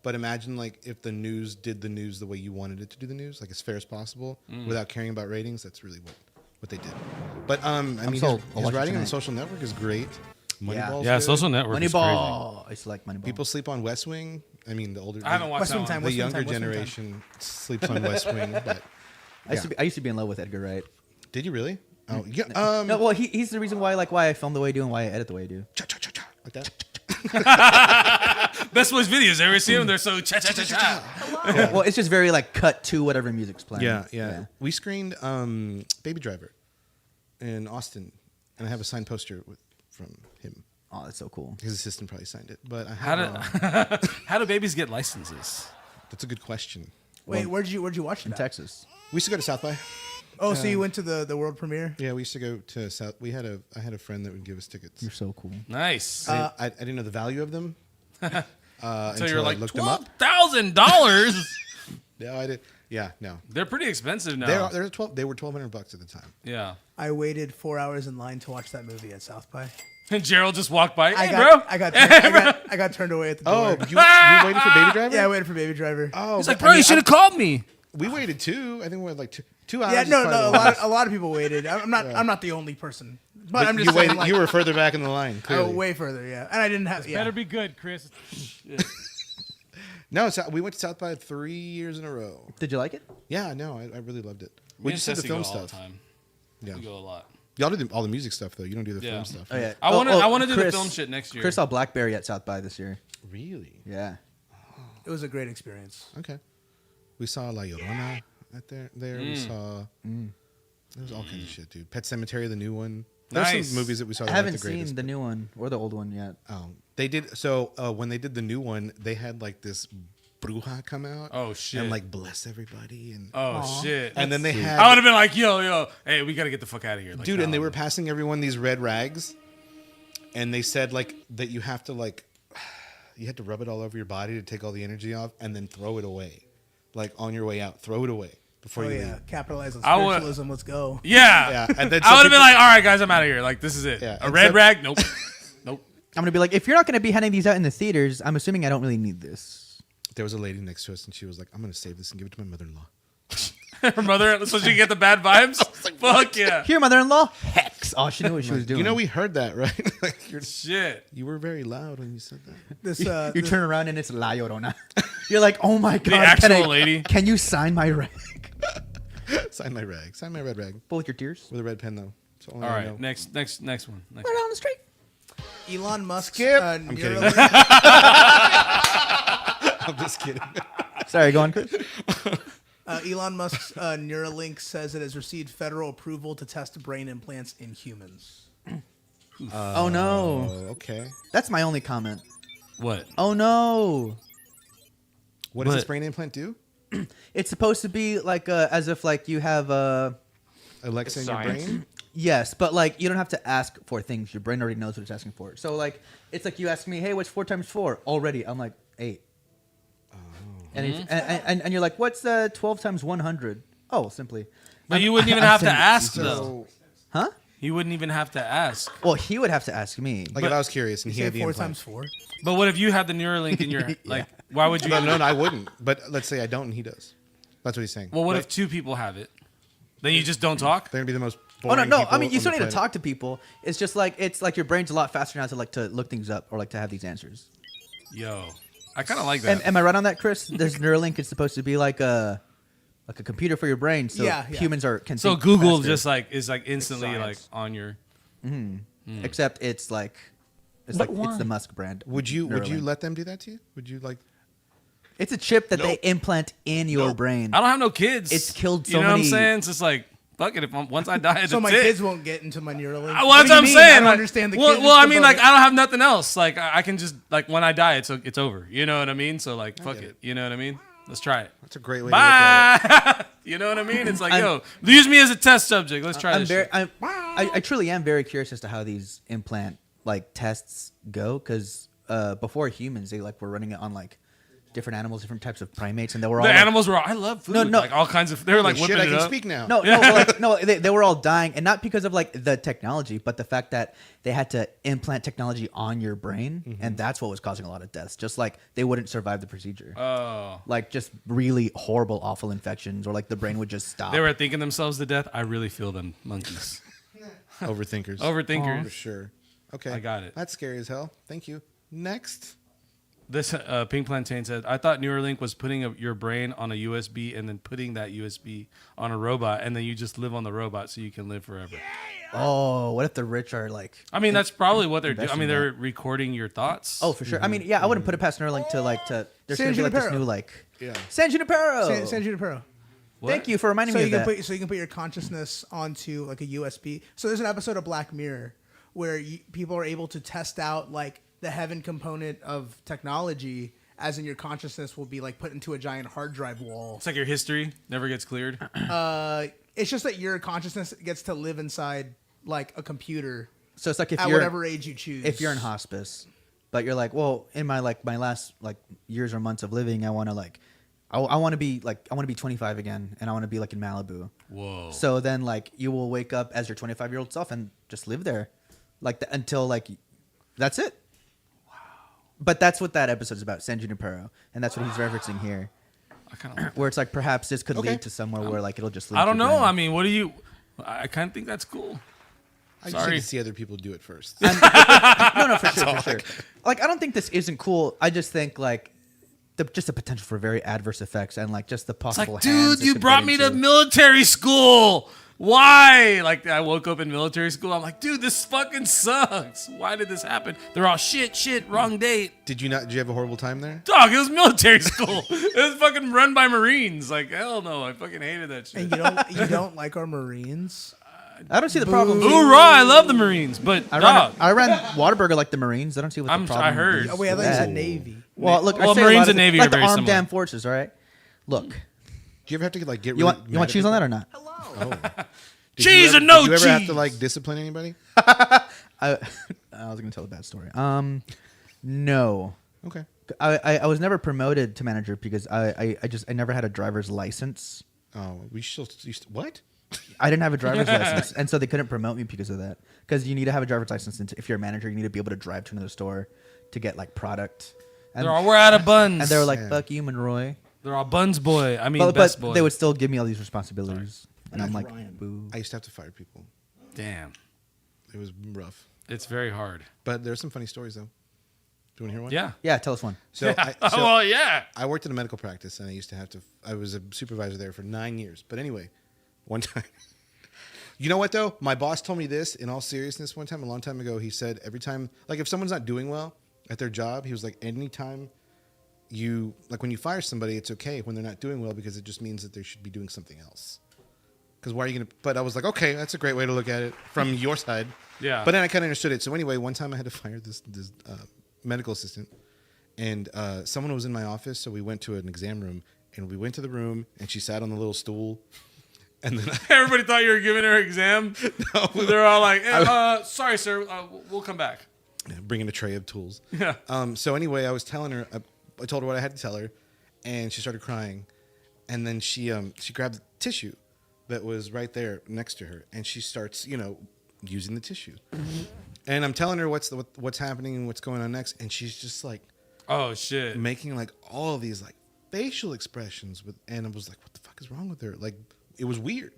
but imagine like if the news did the news the way you wanted it to do the news, like as fair as possible, without caring about ratings. That's really what they did. But I mean, sold. I'll his watch it writing on tonight. Social Network is great. Moneyball's Yeah, good. Social Network is crazy. Moneyball. I used to like Moneyball. People sleep on West Wing. I mean, the older. I haven't watched West that Wing one. Time. The West Wing younger Time, West Wing Time. generation sleeps on West Wing. But I used to be in love with Edgar Wright. did you really? Oh, yeah. No, well, he's the reason why I film the way I do and why I edit the way I do. Cha-cha-cha-cha, like that. Best Boys videos. Ever see them? They're so cha cha cha cha. Well, it's just very like cut to whatever music's playing. Yeah. We screened Baby Driver in Austin, and I have a signed poster from him. Oh, that's so cool. His assistant probably signed it, but I How have, do how do babies get licenses? that's a good question. Wait, where'd you watch In that? Texas. We used to go to South by. Oh, so you went to the world premiere? Yeah, we used to go to South. I had a friend that would give us tickets. You're so cool. Nice. I didn't know the value of them so until you're I like looked them up. $12,000. No, I did. Yeah, no. They're pretty expensive now. They were $1,200 at the time. Yeah. I waited 4 hours in line to watch that movie at South by. And Gerald just walked by. Hey, I got turned away at the door. Oh, you waited for Baby Driver? Yeah, I waited for Baby Driver. Oh, He's like, bro, you should have called me. We waited too. I think we were like 2 hours. Yeah, is no, probably no. the longest. A lot of people waited. I'm not the only person, but I'm just you saying, waited. like, You were further back in the line. oh, Clearly. way further. Yeah, and I didn't have. Yeah. Better be good, Chris. No, we went to South by 3 years in a row. Did you like it? Yeah, no, I really loved it. Me We and just did the Ceci film go all the stuff. time. Yeah, We go a lot. y'all do all the music stuff though. You don't do the Yeah. film stuff. Oh yeah. I want to do the film shit next year. Chris saw Blackberry at South by this year. Really? Yeah. It was a great experience. Okay. We saw La Llorona at there. We saw. There was all kinds of shit, dude. Pet Cemetery, the new one. There's Nice. some movies that we saw. That I haven't the greatest. seen the new one or the old one yet. They did. So when they did the new one, they had like this bruja come out. Oh, shit. And like bless everybody and. Oh shit! And then they had. I would have been like, yo, hey, we gotta get the fuck out of here, like, Dude, no. and they were passing everyone these red rags, and they said like that you have to like, you had to rub it all over your body to take all the energy off, and then throw it away, like on your way out, throw it away before Oh you yeah, leave. capitalize on I would- spiritualism. Let's go. Yeah, Yeah, and then I some would have been people- like, all right, guys, I'm out of here. Like, this is it. Yeah, A and red some- rag? Nope, nope. I'm gonna be like, if you're not gonna be handing these out in the theaters, I'm assuming I don't really need this. There was a lady next to us, and she was like, "I'm gonna save this and give it to my mother-in-law." Her mother, so she can get the bad vibes. Fuck yeah, Here, mother-in-law. Hex. Oh, she knew what she was doing. You know, we heard that, right? Like, shit. you were very loud when you said that. This You turn around and it's La Llorona. You're like, oh my god, actual lady. Can you sign my rag? Sign my rag. Sign my red rag But with your tears. with a red pen, though. That's all All I right, know. next one. Next Right one. on the street. Elon Musk. Skip. I'm kidding. I'm just kidding. Sorry, go on, Chris. Elon Musk's Neuralink says it has received federal approval to test brain implants in humans. Oh no, Oh, okay. that's my only comment. What? Oh no, What does this But- brain implant do? it's supposed to be like as if like you have Alexa in your Science. brain? yes, but like you don't have to ask for things. Your brain already knows what it's asking for. So like it's like you ask me, hey, what's 4 times 4? Already, I'm like 8. And, and you're like, what's 12 times 100? Oh, simply. But you wouldn't even I'm have to saying- ask So, though. Huh? You wouldn't even have to ask. Well, he would have to ask me. like, if I was curious and he Say had the 4 implant. times 4. But what if you had the Neuralink in your like? Why would you? No, I wouldn't. But let's say I don't and he does. That's what he's saying. Well, what Right? if 2 people have it? Then you just don't talk. They're gonna be the most Oh no, boring no. people I mean, you on still the need to planet. talk to people. It's just like your brain's a lot faster now to look things up or like to have these answers. Yo, I kind of like that. Am I right on that, Chris? This Neuralink is supposed to be like a computer for your brain, so Yeah, yeah. humans can. So think Google faster. just like is like instantly like science. on your. except it's like it's the Musk brand. Would you Neuralink. let them do that to you? Would you like? It's a chip that they implant in your brain. I don't have no kids. It's killed You so know what I'm many- saying? It's just like fuck it. Once I die, So that's my it. kids won't get into my Neuralink. Well, What that's do what you I'm mean? saying. I don't like, understand the well, kids. well, I just mean, about like it. I don't have nothing else. Like I can just like when I die, it's over. You know what I mean? So like fuck it. You know what I mean? Let's try it. That's a great way to look at it. Bye. You know what I mean? It's like yo, use me as a test subject. Let's try I'm this. very, shit. I truly am very curious as to how these implant like tests go because before humans they like were running it on like different animals, different types of primates, and they were all The like, animals were all, I love food. No, no. Like all kinds of. They were like Shit, whipping I it can up. speak now. No, they were all dying, and not because of like the technology, but the fact that they had to implant technology on your brain, and that's what was causing a lot of deaths. Just like they wouldn't survive the procedure, Oh. like just really horrible, awful infections, or like the brain would just stop. They were thinking themselves to death. I really feel them monkeys. Overthinkers. Overthinkers. For sure. Okay. I got it. That's scary as hell. Thank you. Next. This Pink Plantain said, I thought Neuralink was putting your brain on a USB and then putting that USB on a robot, and then you just live on the robot so you can live forever. Oh, what if the rich are like? I mean, that's probably what they're doing. I investing mean, in they're recording your thoughts. Oh, for sure. I mean, yeah, I wouldn't put it past Neuralink to like to. There's San gonna be like this Junipero. new like Yeah. San Junipero. San Junipero. Thank you for reminding So me you of can that. put your consciousness onto like a USB. So there's an episode of Black Mirror where people are able to test out like the heaven component of technology, as in your consciousness will be like put into a giant hard drive wall. It's like your history never gets cleared. It's just that your consciousness gets to live inside like a computer So it's like if at you're whatever age you choose. if you're in hospice, but you're like, well, in my last like years or months of living, I want to like, I want to be 25 again, and I want to be like in Malibu. Whoa. So then like you will wake up as your 25-year-old self and just live there, until like that's it. Wow. But that's what that episode is about, San Junipero, and that's what he's referencing here. I kind of. Where it's like perhaps this could Okay. lead to somewhere where like it'll just. Lead I don't to know. Glenn. I mean, what do you? I kind of think that's cool. I just Sorry. like to see other people do it first. No, for sure. Like, I don't think this isn't cool. I just think like just the potential for very adverse effects and like just the It's possible. like, hands dude, it you could brought get me to into. military school. Why? Like, I woke up in military school. I'm like, dude, this fucking sucks. Why did this happen? They're all shit, wrong date. Did you have a horrible time there? Dog, it was military school. It was fucking run by Marines. Like, hell no. I fucking hated that shit. And you don't like our Marines? I don't see the problem. Hoorah, I love the Marines, but dog. I ran Whataburger like the Marines. I don't see what the problem. I heard. Oh, wait, I thought you that. said Navy. Well, look, Well, I say Marines a lot and Navy like are the very armed similar. damn forces. All right, look, Do you ever have to like get you really want mad cheese at on that people? or not? Cheese or no Did you ever have to cheese? like discipline anybody? I was gonna tell a bad story. No. Okay. I was never promoted to manager because I never had a driver's license. Oh, what? I didn't have a driver's license, and so they couldn't promote me because of that. Because you need to have a driver's license, and if you're a manager, you need to be able to drive to another store to get like product. And, They're all, we're out of buns. and they were like, Yeah. "Fuck you, Monroy." They're all buns boy. I mean, But best boy. they would still give me all these responsibilities, and I'm like, "Boo." I used to have to fire people. Damn. It was rough. It's very hard. But there's some funny stories though. Do you want to hear one? Yeah. Yeah, tell us one. So, Well, yeah. I worked in a medical practice, and I used to have to. I was a supervisor there for 9 years. But anyway, one time, you know what though? My boss told me this in all seriousness one time, a long time ago. He said every time, like if someone's not doing well at their job, he was like, anytime you like when you fire somebody, it's okay when they're not doing well because it just means that they should be doing something else. Because why are you gonna? But I was like, okay, that's a great way to look at it from your side. Yeah. But then I kind of understood it. So anyway, one time I had to fire this medical assistant, and someone was in my office, so we went to an exam room, and we went to the room, and she sat on the little stool, and then Everybody thought you were giving her an exam. No. They're all like, sorry, sir. We'll come back. bringing a tray of tools. Yeah. So anyway, I was telling her, I told her what I had to tell her, and she started crying, and then she grabbed the tissue that was right there next to her, and she starts, using the tissue. And I'm telling her what's happening and what's going on next, and she's just like Oh, shit. making like all of these like facial expressions and I was like, what the fuck is wrong with her? Like it was weird.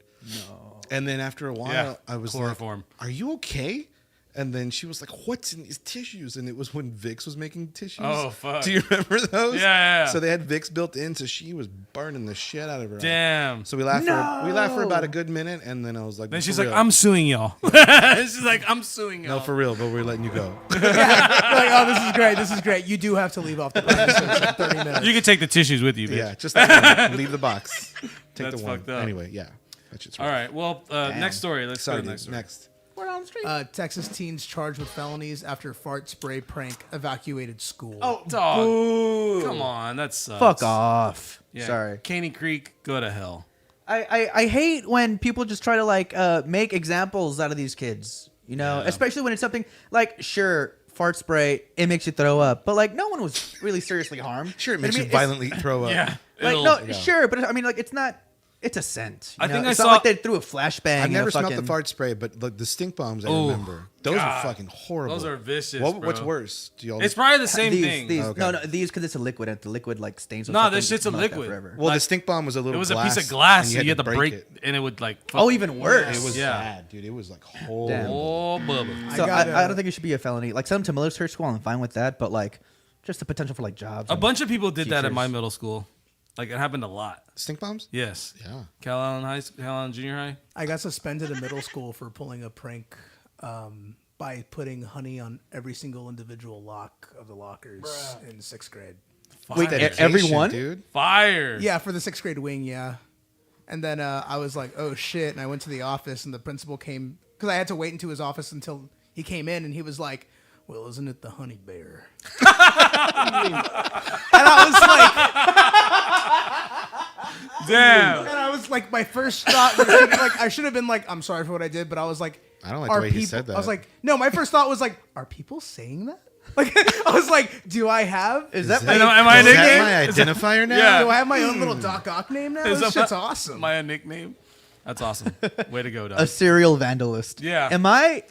No. And then after a while, Yeah, I was chloroform. like, are you okay? And then she was like, what's in these tissues? And it was when Vicks was making tissues. Oh, fuck. Do you remember those? Yeah. So they had Vicks built in, so she was burning the shit out of her. Damn. So we laughed for about a good minute, and then I was like, Then "For she's real." like, I'm suing y'all. She's like, I'm suing y'all. No, for real, but we're letting you go. You're like, oh, this is great. This is great. You do have to leave off the premises in 30 minutes. You can take the tissues with you, bitch. Yeah, just that one. Leave the box. Take That's the one. fucked up. Anyway, yeah. That shit's All right. Well, next story. Let's Sorry, go to the next story. next. Texas teens charged with felonies after fart spray prank evacuated school. Oh, dog. Come on. That sucks. Fuck off. Yeah. Sorry. Caney Creek, go to hell. I hate when people just try to like make examples out of these kids. Especially when it's something like sure. Fart spray, it makes you throw up, but like no one was really seriously harmed. Sure, it But makes I you mean, it's- violently throw up. Yeah. Like It'll- no, sure, but I mean, like it's not. It's a scent. I think it's I not saw- like they threw a flashbang. I've never and a smelled the fucking- fart spray, but like the stink bombs I Ooh, remember. Those God. are fucking horrible. Those are vicious, What's bro. worse? Do y'all? It's probably the same these, thing. These, Okay. No, these because it's a liquid and the liquid like stains. with No, something, this shit's a it's not like that liquid. forever. well, like- the stink bomb was a little. It was a glass, piece of glass, and so you had to break it. and it would like. Oh, even worse. It was Yeah. bad, dude. It was like horrible. Damn. Oh, Bubba. So got, I don't think it should be a felony. Like some to Miller's church school, I'm fine with that, but like just the potential for like jobs. A bunch of people did that at teachers. my middle school. Like it happened a lot. Stink bombs? Yes. Yeah. Cal Allen Junior High. I got suspended in middle school for pulling a prank by putting honey on every single individual lock of the lockers in 6th grade. Wait, Dedication, everyone? dude. Fire. Yeah, for the 6th grade wing, yeah. And then I was like, oh shit. And I went to the office and the principal came, because I had to wait into his office until he came in, and he was like, well, isn't it the honey bear? And I was like, Damn. and I was like, my first thought was like, I should have been like, I'm sorry for what I did, but I was like, I don't like the are way people, he said that. I was like, no, my first thought was like, are people saying that? Like, I was like, do I have? Is that Am I a Is that nickname? my identifier now? Yeah. Do I have my own little Doc Ock name now? Is This that shit's my- awesome. My nickname. That's awesome. Way to go, a dog. serial vandalist? Yeah. Am I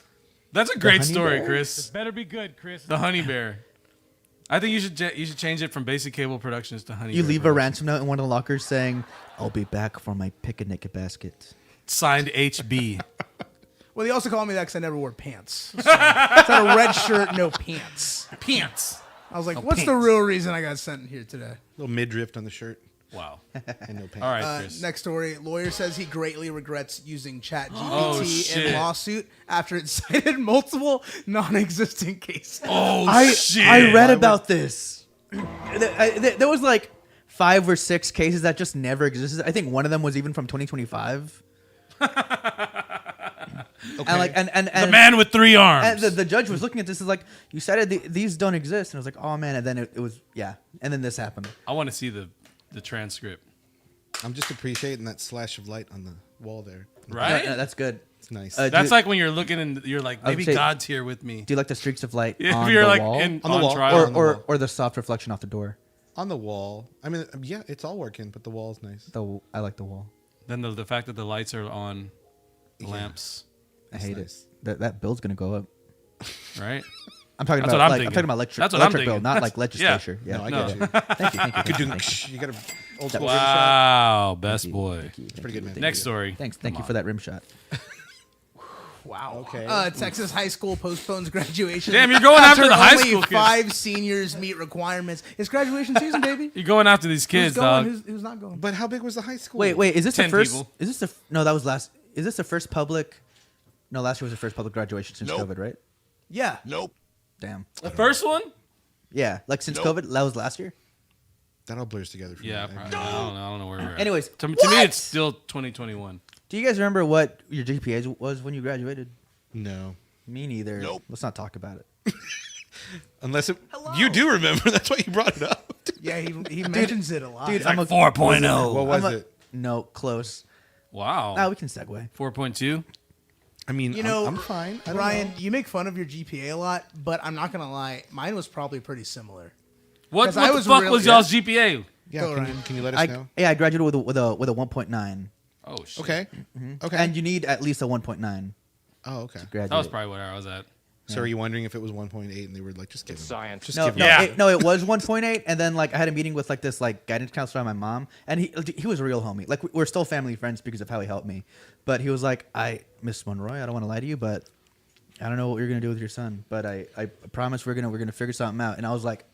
That's a great honey story, bear? Chris. Better be good, Chris. The honey bear. I think you should change it from Basic Cable Productions to Honey You Bear leave a Productions. ransom note in one of the lockers saying, "I'll be back for my picnic basket." Signed HB. Well, they also call me that because I never wore pants. So it's a red shirt, no pants. Pants. I was like, what's the real reason I got sent here today? Little midriff on the shirt Wow. and no pants. All right, Chris. Next story. Lawyer says he greatly regrets using ChatGPT Oh, shit. in lawsuit after it cited multiple non-existent cases. Oh, shit. I read about this. There was like 5 or 6 cases that just never existed. I think one of them was even from 2025. Okay. And The man with 3 arms. and the judge was looking at this is like, you said these don't exist, and I was like, oh man, and then it was and then this happened. I want to see the transcript. I'm just appreciating that slash of light on the wall there. Right? No, that's good. It's nice. That's like when you're looking and you're like, maybe would say- God's here with me. Do you like the streaks of light If on you're the like wall, on the wall. trial. on the wall. or the soft reflection off the door? on the wall. I mean, yeah, it's all working, but the wall's nice. I like the wall. Then the fact that the lights are on, the lamps, I hate nice. it. That bill's gonna go up. right? I'm talking That's about what I'm like, I'm thinking. talking about That's what I'm electric bill, thinking. not like That's- legislature. yeah. Yeah. No, I No. get you. Thank you. Thank you. Could do. Thank you. You got a old school rim shot. Wow, best boy. It's pretty good, man. Next story. Thanks. Thank you for that rim shot. Wow. Okay. Texas high school postpones graduation. Damn, you're going after the high only school kids. 5 seniors meet requirements. It's graduation season, baby. You're going after these kids, Who's going? dog. Who's not going? But how big was the high school? Wait. Is this the 10 first? people. Is this the? No, that was last. Is this the first public? No, last year was the first public graduation since COVID, right? Yeah. Damn. The first one? Yeah, like since COVID, that was last year. That all blurs together for Yeah, me. probably. I don't know where we're at. Anyways, to me, what? it's still 2021. Do you guys remember what your GPA was when you graduated? No. Me neither. Nope. Let's not talk about it. Unless you do remember. That's why you brought it up. Yeah, he mentions it a lot. Dude, Like I'm a 4.0. What was I'm a- it? No, close. Wow. Ah, we can segue. 4.2. I mean, You know, I'm fine. I don't Ryan, know. you make fun of your GPA a lot, but I'm not gonna lie, mine was probably pretty similar. What 'Cause the I was fuck really- was y'all's GPA? Yeah, Go, can Ryan. you let us know? I graduated with a 1.9, Oh, shit. Okay. Okay. and you need at least a 1.9 oh, okay. to graduate. That was probably where I was at. So are you wondering if it was 1.8 and they were like, just give It's him. science. Just No, give no, him. Yeah. it was 1.8, and then like I had a meeting with like this like guidance counselor and my mom, and he was a real homie. Like we're still family friends because of how he helped me. But he was like, Miss Monroy, I don't want to lie to you, but I don't know what you're gonna do with your son, but I promise we're gonna figure something out. And I was like,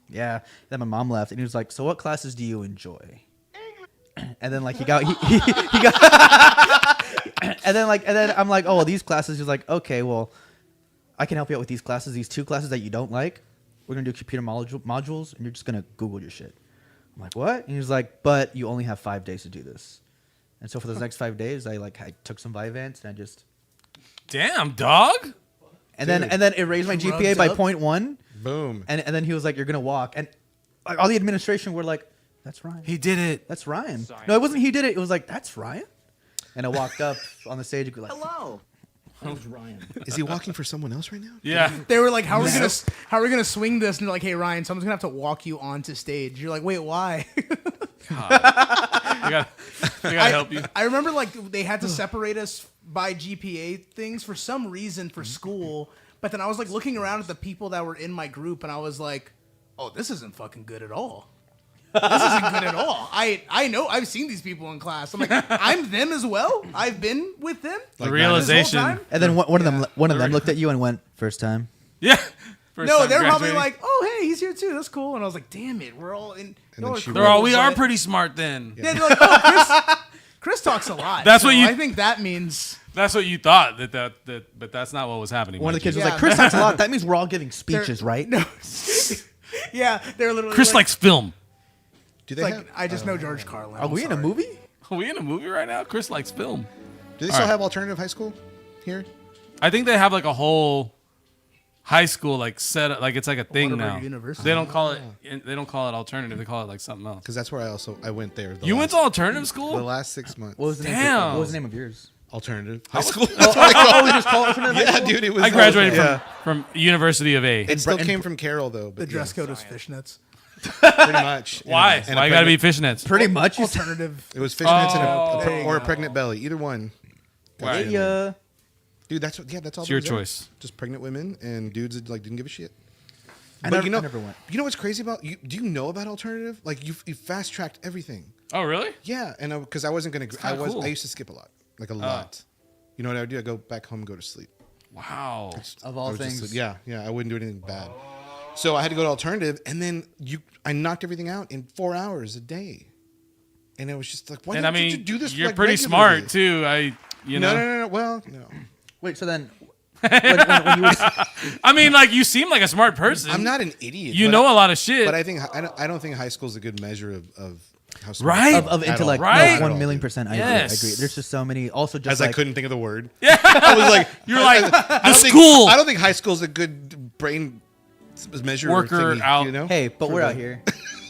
yeah. Then my mom left, and he was like, so what classes do you enjoy? And then like he got, and then I'm like, oh well, these classes. He's like, okay, well, I can help you out with these classes. These 2 classes that you don't like, we're gonna do computer modules, and you're just gonna Google your shit. I'm like, what? And he's like, but you only have 5 days to do this. And so for those next 5 days, I took some Vyvanse, and I just Damn, dog. and then it raised my Rubbed GPA by up. 0.1. Boom. And then he was like, you're gonna walk, and like all the administration were like, that's Ryan. He did it. That's Ryan. Science. No, it wasn't. He did it. It was like, that's Ryan. And I walked up on the stage and go like, Hello. How's Ryan? Is he walking for someone else right now? Yeah. They were like, "How are we gonna swing this?" And they're like, "Hey, Ryan, someone's gonna have to walk you onto stage." You're like, "Wait, why?" I gotta help you. I remember like they had to separate us by GPA things for some reason for school. But then I was like looking around at the people that were in my group, and I was like, "Oh, this isn't fucking good at all. This isn't good at all." I know I've seen these people in class. I'm like, I'm them as well. I've been with them. The this realization. whole time? and then one of them looked at you and went, first time. Yeah. First No, time they're probably graduating. like, "Oh, hey, he's here too. That's cool." And I was like, "Damn it, we're all in." then she They're all, we are but- pretty smart then. Yeah, they're like, "Oh, Chris talks a lot." That's what you- I think that means. That's what you thought but that's not what was happening. One of the kids was Yeah. like, Chris talks a lot. That means we're all giving speeches, right? No. Yeah, they're literally. Chris like, likes film. Do they Like have? I just know George Carlin. Are we in a movie? Are we in a movie right now? Chris likes film. Do they still have alternative high school here? I think they have like a whole high school like set up, like it's like a thing Whataburger now. University. They don't call it alternative. They call it like something else. Because that's where I went there. You went to alternative the school? last 6 months. What was the name? Damn. What was the name of yours? Alternative high school. Oh, we just call it alternative high Yeah, school? dude, it was. I graduated Yeah. from University of A. It still and- came from Carroll though. But The dress yeah, code was fishnets. pretty much. Why? And Why a you gotta be pregnant- fishnets? Pretty much. You said, Alternative. It was fishnets Oh. There you or a go. pregnant belly. Either one. Right. yeah. Dude, that's all. It's there your was there. choice. Just pregnant women and dudes that like didn't give a shit. I But never went. You know what's crazy about you? Do you know about alternative? Like you fast tracked everything. Oh, really? Yeah, and because I wasn't gonna. kinda cool. I used to skip a lot, like a lot. You know what I would do? I go back home and go to sleep. Wow. Of all I was just things. yeah. I wouldn't do anything bad. So I had to go to alternative, and then I knocked everything out in 4 hours a day, and it was just like, why And I didn't mean, you do this? you're like, pretty regularly? smart too. You know. No. Well, no. Wait, so then when you were, I mean, like you seem like a smart person. I'm not an idiot. You but know a lot of shit. But I don't think high school is a good measure of how smart. Right? of At all. intellect, Right? no, 1,000,000%. I Yes. agree. There's just so many. Also, just As like I couldn't think of the word. Yeah, I was like, You're like I the don't school. Think, I don't think high school is a good brain measure Worker thingy, out. You know? hey, but we're out here.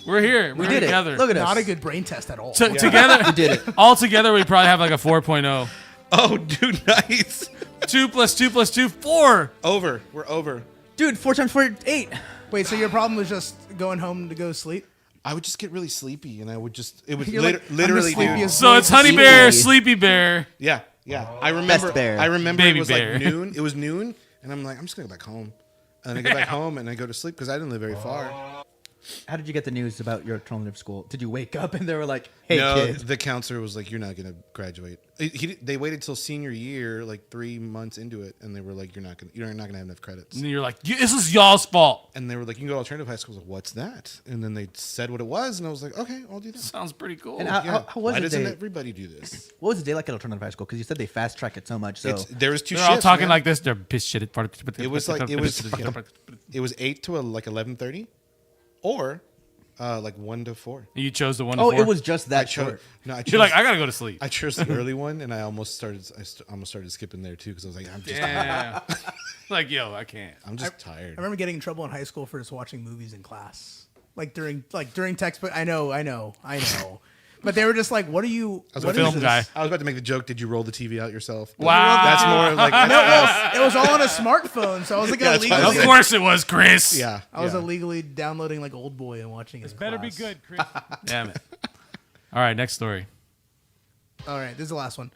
We're here. We did together. it. Look at us. Not a good brain test at all. Together. We did it. All together, we probably have like a 4.0. Oh, dude, nice. 2 + 2 + 2 4. Over. We're over. Dude, 4 times 4, 8. Wait, so your problem was just going home to go sleep? I would just get really sleepy, and I would just. It was You're like, I'm the literally, dude. sleepiest So it's Honey Sleepy. Bear, Sleepy Bear. Yeah. I remember. Best bear. I remember Baby it was bear. like noon. It was noon, and I'm like, I'm just gonna go back home. And I go back home and I go to sleep because I didn't live very far. How did you get the news about your alternative school? Did you wake up and they were like, "Hey, No, kid"? the counselor was like, "You're not gonna graduate." They waited till senior year, like 3 months into it, and they were like, "You're not gonna have enough credits." And you're like, this is y'all's fault. And they were like, "You can go to alternative high school." I was like, "What's that?" And then they said what it was, and I was like, "Okay, I'll do that." Sounds pretty cool. And Yeah. how was Why it? doesn't Day? everybody do this? What was the day like at alternative high school? Because you said they fast track it so much. So There was two They're shifts. all talking man. like this. They're piss shit. It was like it was 8 to like 11:30, or like 1 to 4. You chose the 1 to oh, 4. it was just that short. No, I chose. You're like, I gotta go to sleep. I chose the early one, and I almost started skipping there too because I was like, Yeah. Like, yo, I can't. I'm just tired. I remember getting in trouble in high school for just watching movies in class, like during textbook. I know. But they were just like, "What are you?" I was What about is film this? guy. I was about to make the joke. Did you roll the TV out yourself? But Wow. That's more like It was all on a smartphone, so I was like Yeah, that's fine. Of illegally. course it was, Chris. yeah. I was yeah. illegally downloading like Old Boy and watching it. Better be good, Chris. Damn it. All right, next story. All right, this is the last one.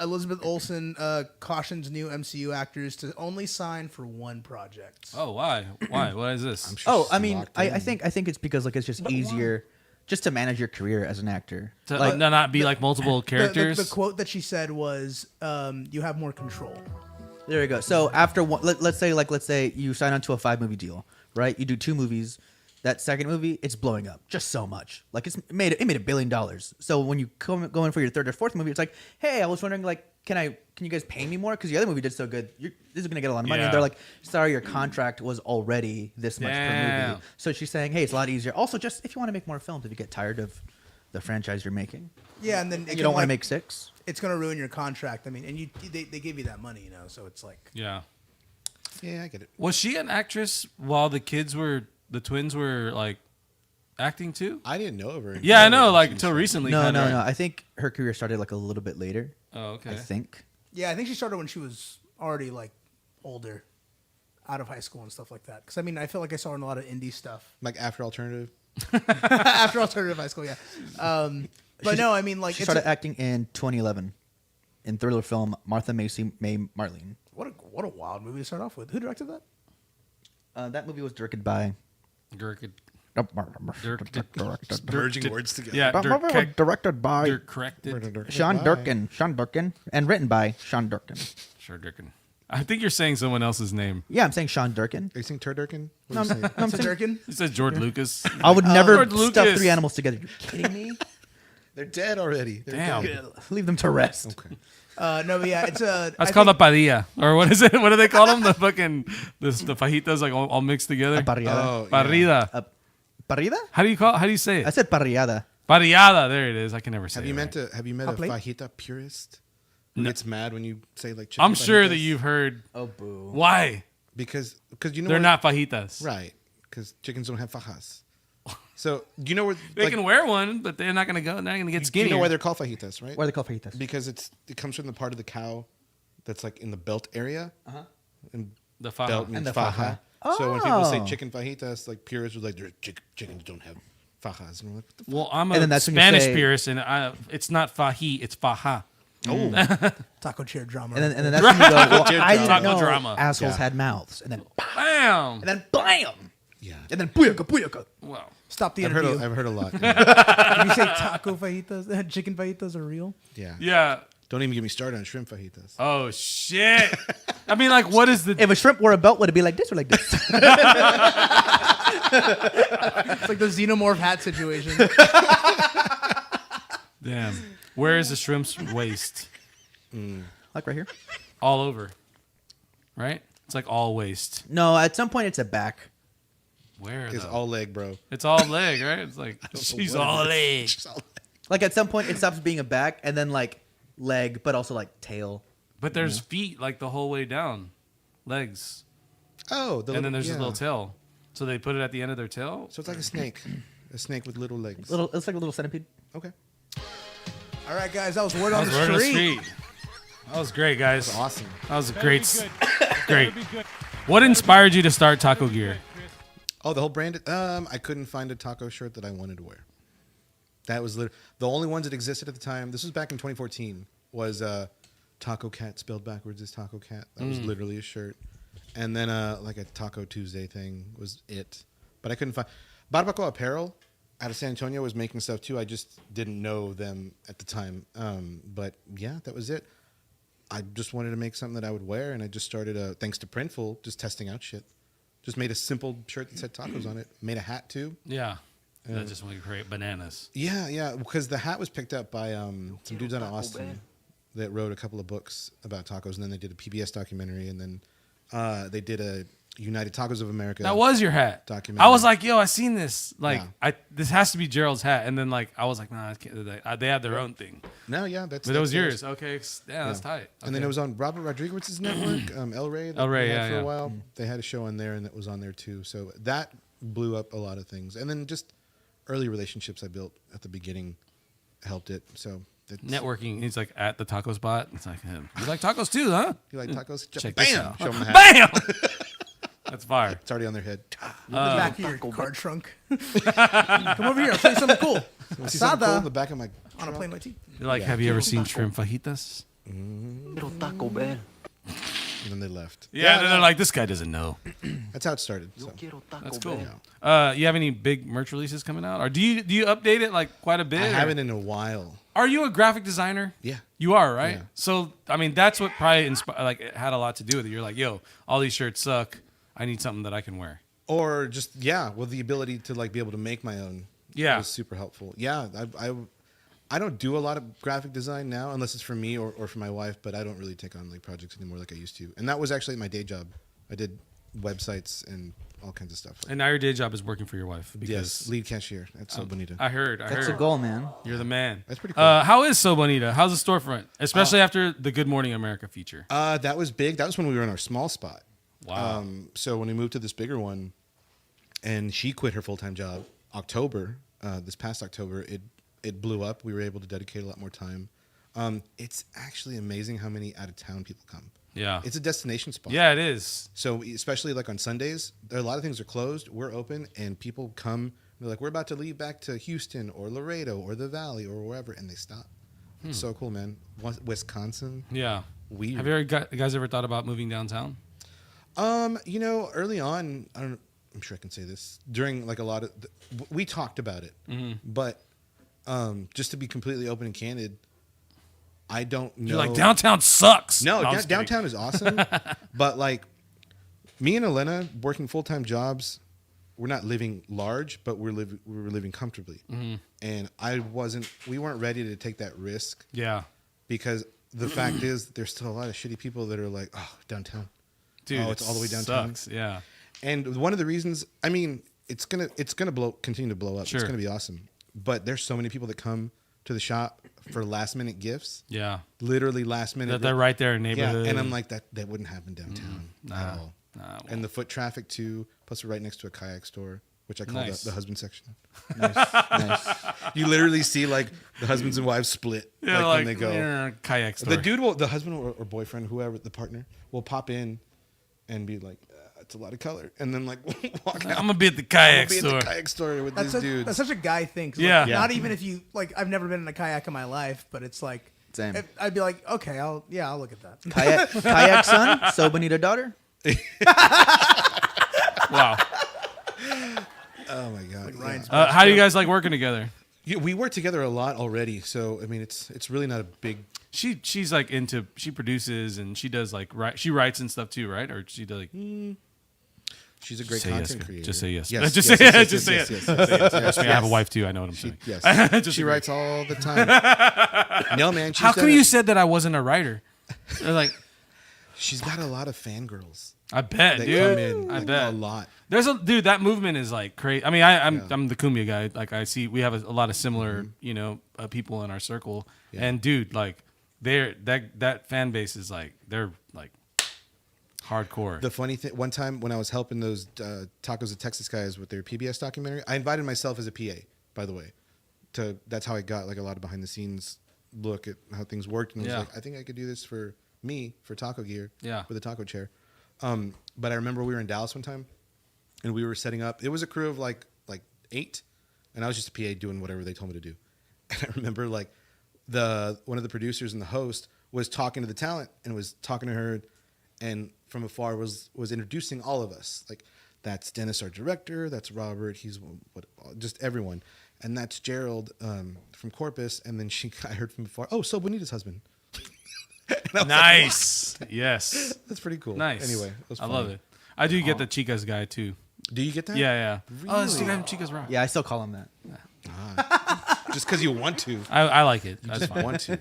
Elizabeth Olsen cautions new MCU actors to only sign for one project. Oh, why? Why? What is this? I'm sure Oh, she's I mean, locked I in. think it's because like it's just easier just to manage your career as an actor. To Like, not be like multiple characters. The quote that she said was, "You have more control." there you go. So after one, let's say you sign onto a 5-movie deal, right? You do 2 movies. That second movie, it's blowing up just so much. Like it made $1 billion. So when you go in for your 3rd or 4th movie, it's like, hey, I was wondering, like, can you guys pay me more? Because the other movie did so good. This is gonna get a lot of money. Yeah. And they're like, sorry, your contract was already this much per Damn. movie. So she's saying, hey, it's a lot easier. Also, just if you want to make more films, if you get tired of the franchise you're making, Yeah, and then and you don't want to make 6. It's going to ruin your contract. I mean, and they give you that money, you know. So it's like, Yeah. Yeah, I get it. Was she an actress while the twins were like acting too? I didn't know of her. Yeah, I know. Like until recently. No. kinda. I think her career started like a little bit later. Oh, okay. I think. yeah, I think she started when she was already like older, out of high school and stuff like that. Because I mean, I feel like I saw her in a lot of indie stuff Like after alternative. after alternative high school. Yeah, but She's- no, I mean, like She it's started acting in 2011 in thriller film Martha Macy May Marlene. what a wild movie to start off with. Who directed that? That movie was directed by. Gurkha. Merging words together. Yeah. Directed by Corrected. Sean Durkin, and written by Sean Durkin. Sure, Durkin. I think you're saying someone else's name. Yeah, I'm saying Sean Durkin. Are you saying Turdurkin? No, I'm It's a saying, Durkin. You said George Lucas. I would never George stuff Lucas. 3 animals together. You kidding me? They're dead already. They're Damn. dead. Leave them to rest. Okay. No, but yeah, it's a. That's called a padilla, or what is it? What do they call them? The fucking the fajitas like all mixed together. A parrillada. Oh, yeah. Parrilla. Parrilla? How do you say I it? said parrillada. Parrillada. There it is. I can never say. Have it you right. have you met A a plate? fajita purist who gets mad when you say like chicken I'm sure that fajitas? you've heard. Oh, boo. Why? because you know They're what- not fajitas. right because chickens don't have fajas. So do you know where They like, can wear one, but they're not gonna go. They're not gonna get do skinny. you know why they're called fajitas, right? Why are they called fajitas? Because it comes from the part of the cow that's like in the belt area. And the faja. belt means the faja. faja. So when people say Oh. chicken fajitas, like purists are like, chickens don't have fajas. And we're like, what the Well, I'm And a then that's when you Spanish say- purist, and it's not faji, it's faja. Taco chair drama. And then that's when you go, well, I didn't Taco know drama. assholes Yeah. had mouths. And then, Bam. and then blam. Yeah. And then booyaka, booyaka. Wow. Stop the I've heard, interview. I've heard a lot. Did you say taco fajitas, chicken fajitas are real? Yeah. Yeah. Don't even get me started on shrimp fajitas. Oh shit. I mean, like, what is the? If a shrimp wore a belt, would it be like this or like this? It's like the xenomorph hat situation. Damn. Where is the shrimp's waist? Like right here? All over. Right? It's like all waist. No, at some point it's a back. Where It's though? all leg, bro. It's all leg, right? It's like she's all leg. It's all leg. Like at some point it stops being a back and then like leg, but also like tail. But there's feet like the whole way down, legs, Oh, and then there's this little tail. So they put it at the end of their tail. So it's like a snake with little legs. It's like a little centipede. Okay. All right, guys, that was word on the Word on the street. street. That was great, guys. Awesome. That was great. Great. What inspired you to start Taco Gear? Oh, the whole brand. I couldn't find a taco shirt that I wanted to wear. That was the only ones that existed at the time. This was back in 2014. Was Taco Cat spelled backwards is Taco Cat. That was literally a shirt. And then like a Taco Tuesday thing was it. But I couldn't find. Barbacoa Apparel out of San Antonio was making stuff too. I just didn't know them at the time. But yeah, that was it. I just wanted to make something that I would wear, and I just started, thanks to Printful, just testing out shit. Just made a simple shirt that said tacos on it. Made a hat too. Yeah. That just went great. Bananas. Yeah, because the hat was picked up by some dudes out of Austin that wrote a couple of books about tacos, and then they did a PBS documentary, and then they did a United Tacos of America. That was your hat. Documentary. I was like, yo, I seen this. Like, Yeah. this has to be Gerald's hat. And then like, I was like, nah, I can't. They have their own thing. No, yeah, that's. But that was theirs. yours. Okay. Yeah, that's tight. And then Okay. it was on Robert Rodriguez's network, El Rey. that El Rey, they had yeah, for yeah. a while. They had a show on there, and that was on there too. So that blew up a lot of things, and then just early relationships I built at the beginning helped it. So it's, networking. He's like at the taco spot. It's like, you like tacos too, huh? You like tacos? Check this Bam! out. Show them the hat. Bam! That's fire. It's already on their head. The back of your car trunk. Come over here. I'll show you something cool. See something cool in the Asada back of my on a trunk? plane with tea. You're like, have you ever seen shrimp fajitas? Little Taco Bell. And then they left. Yeah, and they're like, this guy doesn't know. That's how it started. So. Quiero Taco That's cool. Bell. You have any big merch releases coming out, or do you update it like quite a bit? I or- haven't in a while. Are you a graphic designer? Yeah. You are, right? Yeah. So, I mean, that's what probably it had a lot to do with it. You're like, yo, all these shirts suck. I need something that I can wear. Or just with the ability to like be able to make my own. Yeah. was super helpful. Yeah, I don't do a lot of graphic design now unless it's for me or for my wife, but I don't really take on like projects anymore like I used to. And that was actually my day job. I did websites and all kinds of stuff. And now your day job is working for your wife. Yes, Because lead cashier at So Bonita. I heard. That's a goal, man. You're the man. That's pretty cool. How is So Bonita? How's the storefront? Especially after the Good Morning America feature. That was big. That was when we were in our small spot. Wow. So when we moved to this bigger one, and she quit her full-time job, October, this past October, it blew up. We were able to dedicate a lot more time. It's actually amazing how many out-of-town people come. Yeah. It's a destination spot. Yeah, it is. So especially like on Sundays, there are a lot of things are closed. We're open, and people come. They're like, we're about to leave back to Houston or Laredo or the Valley or wherever, and they stop. It's so cool, man. Wisconsin. Yeah. Weird. Have you guys ever thought about moving downtown? Early on, I'm sure I can say this during like a lot of. We talked about it, but just to be completely open and candid, I don't know. You're like, downtown sucks. No, I'm just kidding. downtown is awesome, but like me and Elena working full-time jobs, we're not living large, but we were living comfortably, and we weren't ready to take that risk Yeah. because the fact is there's still a lot of shitty people that are like, oh, downtown. Dude, Oh, it's all the way downtown. Sucks. Yeah. And one of the reasons, I mean, it's gonna continue to blow up. Sure. It's gonna be awesome. But there's so many people that come to the shop for last minute gifts. Yeah. Literally last minute. That they're right there in Yeah, neighborhood. and I'm like that wouldn't happen downtown at all. Nah, And the foot traffic too. Plus, we're right next to a kayak store, which I call Nice. the husband section. Nice. You literally see like the husbands and wives split yeah, when they go. kayak store. The husband or boyfriend, whoever the partner, will pop in and be like, "It's a lot of color," and then like walk out. I'm gonna be at the kayak Be at store. the kayak store with That's these dudes. such a guy thing. 'Cause, Yeah. like, Yeah. Not even if you like. I've never been in a kayak in my life, but it's like Same. I'd be like, okay, I'll look at that. Kayak son, so Bonita daughter. Wow. Oh my god. Ryan's How do you guys like working together? Yeah, we work together a lot already, so I mean, it's really not a big. She's like she produces and she does like she writes and stuff too, right? Or she does like She's a great say content yes, creator. just say yes. Yes, Just yes, say yes, it. yes, Just say yes, it. yes, yes, yes, Trust me, I have a wife too. I know what I'm saying. Yes, Just she agree. writes all the time. No, man. How come you said that I wasn't a writer? They're like, She's got a lot of fangirls. I bet, That dude. come in. I like, bet a lot. There's a dude. That movement is like crazy. I mean, I'm the cumbia guy. Like I see, we have a lot of similar, people in our circle. Yeah. And dude, like that fan base is like they're like hardcore. The funny thing, one time when I was helping those Tacos of Texas guys with their PBS documentary, I invited myself as a PA. By the way, that's how I got like a lot of behind the scenes look at how things worked. And I was like, I think I could do this for me for Taco Gear. Yeah. With a taco chair. But I remember we were in Dallas one time, and we were setting up. It was a crew of like 8, and I was just a PA doing whatever they told me to do. And I remember like one of the producers and the host was talking to the talent and was talking to her, and from afar was introducing all of us. Like, that's Dennis, our director. That's Robert. He's just everyone, and that's Gerald from Corpus. And then I heard from afar, oh, so Bonita's husband. Nice. Yes. That's pretty cool. Nice. Anyway, it was I fun. love it. I do get the Chicas guy too. Do you get that? Yeah. Really? Oh, this guy from Chicas Rock. Yeah, I still call him that. Just because you want to. I like it. That's fine. Want to.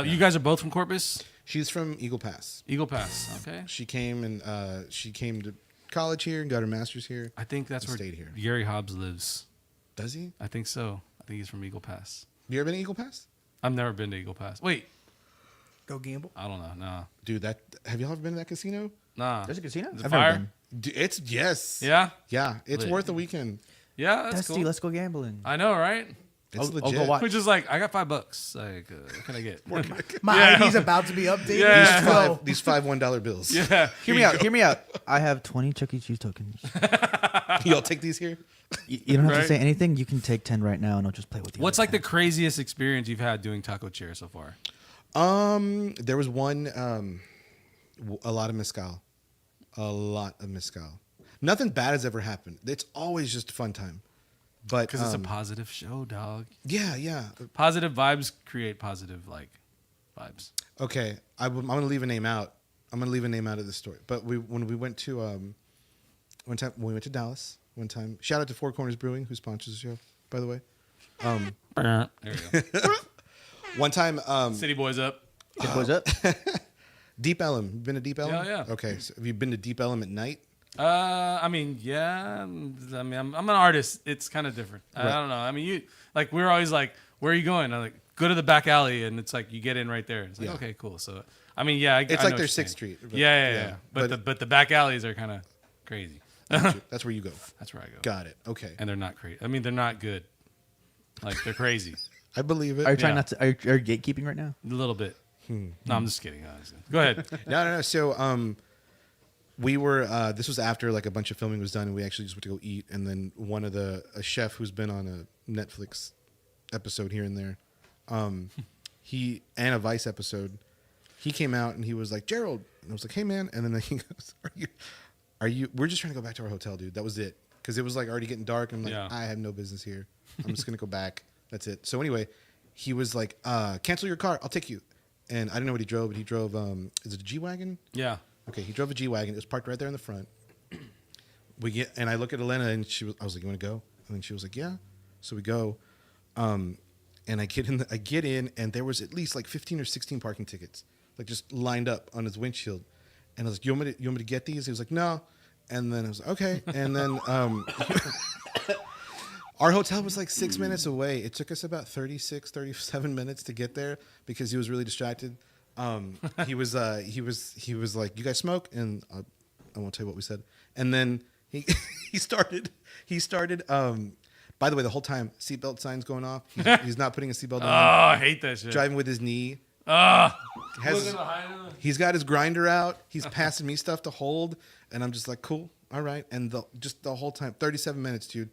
You guys are both from Corpus? She's from Eagle Pass. Eagle Pass. Okay. She came to college here and got her master's here. I think that's and where stayed here. Gary Hobbs lives. Does he? I think so. I think he's from Eagle Pass. You ever been to Eagle Pass? I've never been to Eagle Pass. Wait, Go gamble. I don't know. Nah. Dude, have y'all ever been to that casino? Nah. There's a casino. Is it I've never fire? been. It's yes. Yeah? Yeah, it's Lit. worth a weekend. Yeah, that's Dusty, cool. let's go gambling. I know, right? It's I'll legit. go watch. Which is like, I got $5. Like, what can I get? My ID's about to be updated. Yeah. Let's go. These five $1 bills. Yeah. Hear me out. I have 20 Chuck E. Cheese tokens. Y'all take these here? You don't have Right. to say anything. You can take 10 right now, and I'll just play with you. What's like the craziest experience you've had doing taco chair so far? There was one, a lot of mezcal. Nothing bad has ever happened. It's always just a fun time. But Because it's a positive show, dog. yeah. Positive vibes create positive vibes. Okay, I'm going to leave a name out. I'm going to leave a name out of this story. But when we went to one time when we went to Dallas one time. Shout out to Four Corners Brewing, who sponsors the show, by the way. There we go. One time, City Boys up. What's up? Deep Ellum. You been to Deep Ellum? Yeah. Okay, so have you been to Deep Ellum at night? I mean, yeah. I mean, I'm an artist. It's kind of different. I don't know. I mean, we're always like, where are you going? I'm like, go to the back alley, and it's like you get in right there. It's like, Yeah. okay, cool. So, I mean, yeah, It's I like know their what you're 6th saying. Street. Yeah. But the back alleys are kind of crazy. That's where you go. That's where I go. Got it. Okay. And they're not crazy. I mean, they're not good. Like they're crazy. I believe it. Are you trying Yeah. not to? Are you gatekeeping right now? A little bit. No, I'm just kidding. Honestly. Go ahead. No. So, we were. This was after like a bunch of filming was done, and we actually just went to go eat. And then a chef who's been on a Netflix episode here and there, he and a Vice episode, he came out and he was like, Gerald, and I was like, hey man, and then he goes, are you? We're just trying to go back to our hotel, dude. That was it, because it was like already getting dark. And I'm like, Yeah. I have no business here. I'm just gonna go back. That's it. So anyway, he was like, cancel your car. I'll take you. And I didn't know what he drove, but he drove. Is it a G-Wagon? Yeah. Okay, he drove a G-Wagon. It was parked right there in the front. I look at Elena, and I was like, you want to go? And then she was like, yeah. So we go. And I get in, and there was at least like 15 or 16 parking tickets, like just lined up on his windshield. And I was like, you want me to get these? He was like, no. And then I was like, okay. And then our hotel was like 6 minutes away. It took us about 37 minutes to get there because he was really distracted. He was like, you guys smoke? And I won't tell you what we said. And then he started, by the way, the whole time, seatbelt signs going off. He's not putting a seatbelt Oh, on. I hate that shit. Driving with his knee. Looking behind him. He's got his grinder out. He's passing me stuff to hold. And I'm just like, cool. All right. And the whole time, 37 minutes, dude,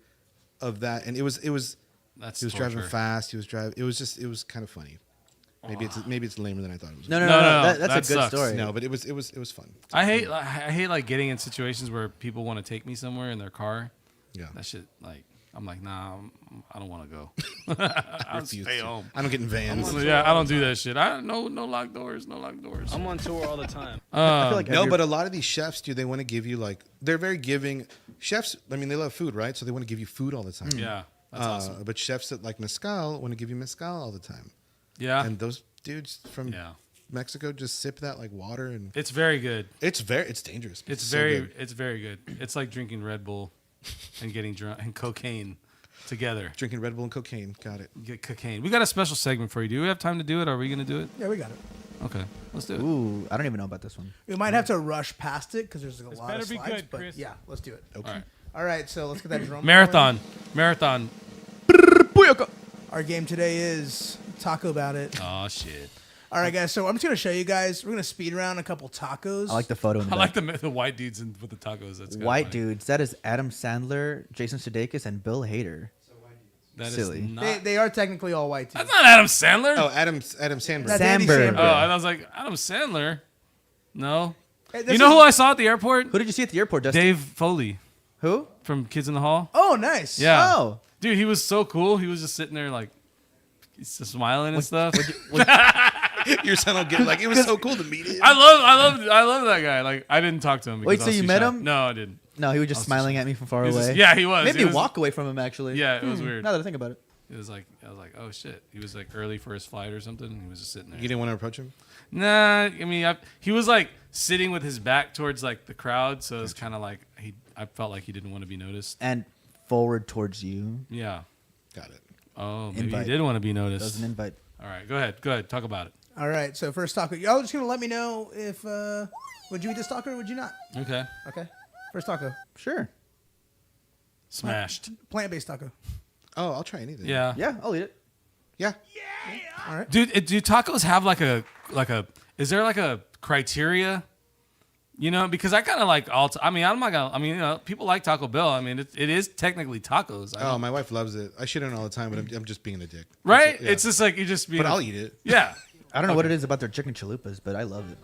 of that. And it was That's he was driving torture. fast. It was kind of funny. Maybe it's lamer than I thought it was. No. That's that a good sucks. story. No, but it was fun. I hate like getting in situations where people want to take me somewhere in their car. Yeah. That shit, like, I'm like, nah, I don't want to go. I'll Refuse stay to. home. I don't get in vans. So, yeah, I don't do that shit. No locked doors, no locked doors. I'm on tour all the time. I feel like No, every- but a lot of these chefs, dude, they want to give you they're very giving. Chefs, I mean, they love food, right? So they want to give you food all the time. Yeah, that's awesome. But chefs that like mezcal want to give you mezcal all the time. Yeah, And those dudes from yeah. Mexico just sip that like water, and It's very good. it's dangerous. It's so very good. it's very good. It's like drinking Red Bull and getting drunk and cocaine together. Drinking Red Bull and cocaine. Got it. Get cocaine. We got a special segment for you. Do we have time to do it? Are we gonna do it? Yeah, we got it. Okay, let's do it. Ooh, I don't even know about this one. We might have to rush past it because there's a lot better of be slides. good, but Chris. yeah, let's do it. Okay. All right. All right, so let's get that drum. Marathon. going. Our game today is Taco About It. Oh shit. All right, guys. So I'm just gonna show you guys. We're gonna speed around a couple tacos. I like the photo in the I like back. the white dudes with the tacos. That's kinda White funny. dudes. That is Adam Sandler, Jason Sudeikis, and Bill Hader. That is silly. not. They are technically all white too. That's not Adam Sandler. Oh, Adam Sandberg. That's Andy Sandberg. Oh, Samberg. and I was like, Adam Sandler. No. Hey, this You know is- who I saw at the airport? Who did you see at the airport, Dustin? Dave Foley Who? from Kids in the Hall. Oh, nice. Yeah. Oh. Dude, he was so cool. He was just sitting there like he's just smiling and stuff. Your son will get like it was so cool to meet him. I love that guy. Like I didn't talk to him. Wait, because I so was you too met shy. him? No, I didn't. No, he was just smiling at me from far He was away. just- yeah, he was. Maybe He was- walk away from him, actually. Yeah, it was weird. Now that I think about it. It was like I was like, oh shit. He was like early for his flight or something. He was just sitting there. You didn't want to approach him? Nah, I mean, he was like sitting with his back towards like the crowd, so it's kind of like I felt like he didn't want to be noticed. And forward towards you. Yeah. Got it. Oh, maybe Invite. he did want to be That noticed. was an invite. All right, go ahead. Talk about it. All right. So first taco. Y'all just gonna let me know if would you eat this taco or would you not? Okay. Okay. First taco. Sure. Smashed. Plant-based taco. Oh, I'll try anything. Yeah. Yeah, I'll eat it. Yeah. All right. Dude, do tacos have like a is there like a criteria? You know, because I kind of like I'm not gonna. I mean, you know, people like Taco Bell. I mean, it is technically tacos. Oh, my wife loves it. I shit on it all the time, but I'm just being a dick. right? Yeah. It's just like you just. But I'll eat it. Yeah, I don't know what it is about their chicken chalupas, but I love it.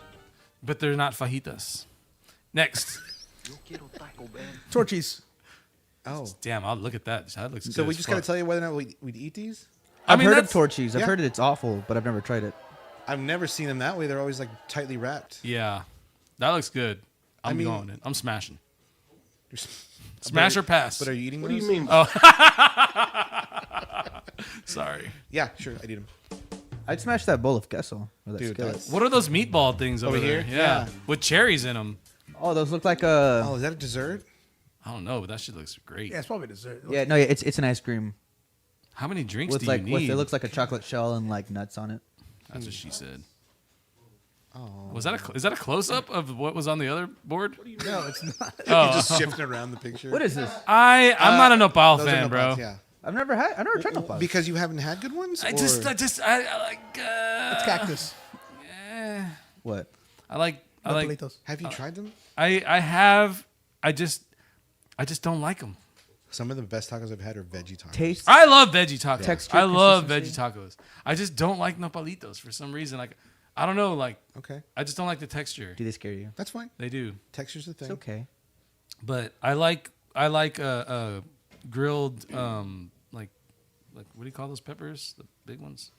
but they're not fajitas. Next, Yo quiero Taco Bell. Torchies. Oh. damn, I'll look at that. That looks. So good we as just got to fuck. tell you whether or not we'd eat these? I I've mean, heard of that's- Torchies. I've yeah. heard it's awful, but I've never tried it. I've never seen them that way. They're always like tightly wrapped. Yeah, that looks good. I'm I mean- going in. I'm smashing. You're Smash or pass? But are you eating What do those? you mean? Sorry. Yeah, sure. I'd eat them. I'd smash that bowl of queso. Or that Dude, skillet. that's- What are those meatball things over, Over there? here? Yeah. Yeah. With cherries in them. Oh, those look like Oh, is that a dessert? I don't know, but that shit looks great. Yeah, it's probably dessert. Yeah, no, yeah, it's an ice cream How many drinks with do like you with need? it looks like a chocolate shell and like nuts on it. That's what she said. Oh. Was that is that a close up of what was on the other board? No, it's not. Oh, Just shifting around the picture. What is this? I'm not a nopal Those are fan, no bro. pots, Yeah. I've never tried no pasta. Because you haven't had good ones? I or- just I like It's cactus. What? I like Nopalitos. Have you tried them? I have I just don't like them. Some of the best tacos I've had are veggie tacos. Taste. I love veggie tacos. Texture, I love veggie consistency. tacos. I just don't like nopalitos for some reason. Like I don't know, like Okay. I just don't like the texture. Do they scare you? That's fine. They do. Texture's the thing. It's okay. But I like grilled like what do you call those peppers? The big ones,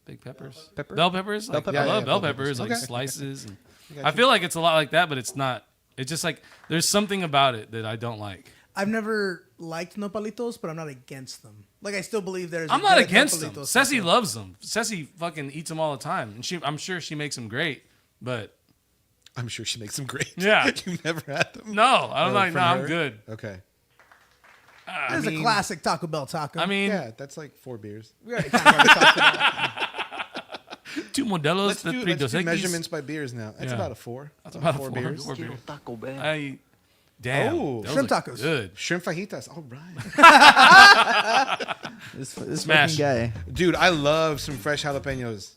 big peppers. Pepper? Bell peppers. Like, pepper. I Yeah, love yeah, bell bell peppers, peppers. like Okay. slices. And got I you. feel like it's a lot like that, but it's not. It's just like there's something about it that I don't like. I've never liked nopalitos, but I'm not against them. Like I still believe there's. I'm a not good against them. nopalitos Ceci taco. loves them. Ceci fucking eats them all the time, and I'm sure she makes them great. But I'm sure she makes them great. Yeah. You've never had them? no, I'm Oh, like, from no, I'm her? good. Okay. This is a classic Taco Bell taco. I mean, Yeah, that's like 4 beers. we already kind of already talked about it. two modelos, Let's the do, three let's do Dos Equis. measurements by beers now. That's Yeah. about a 4. That's about a 4 four. beers. Four Quiero beers. Taco Bell. Damn. Oh. those Shrimp look tacos. Good. Shrimp fajitas. All right. This Smash. fucking guy. Dude, I love some fresh jalapenos.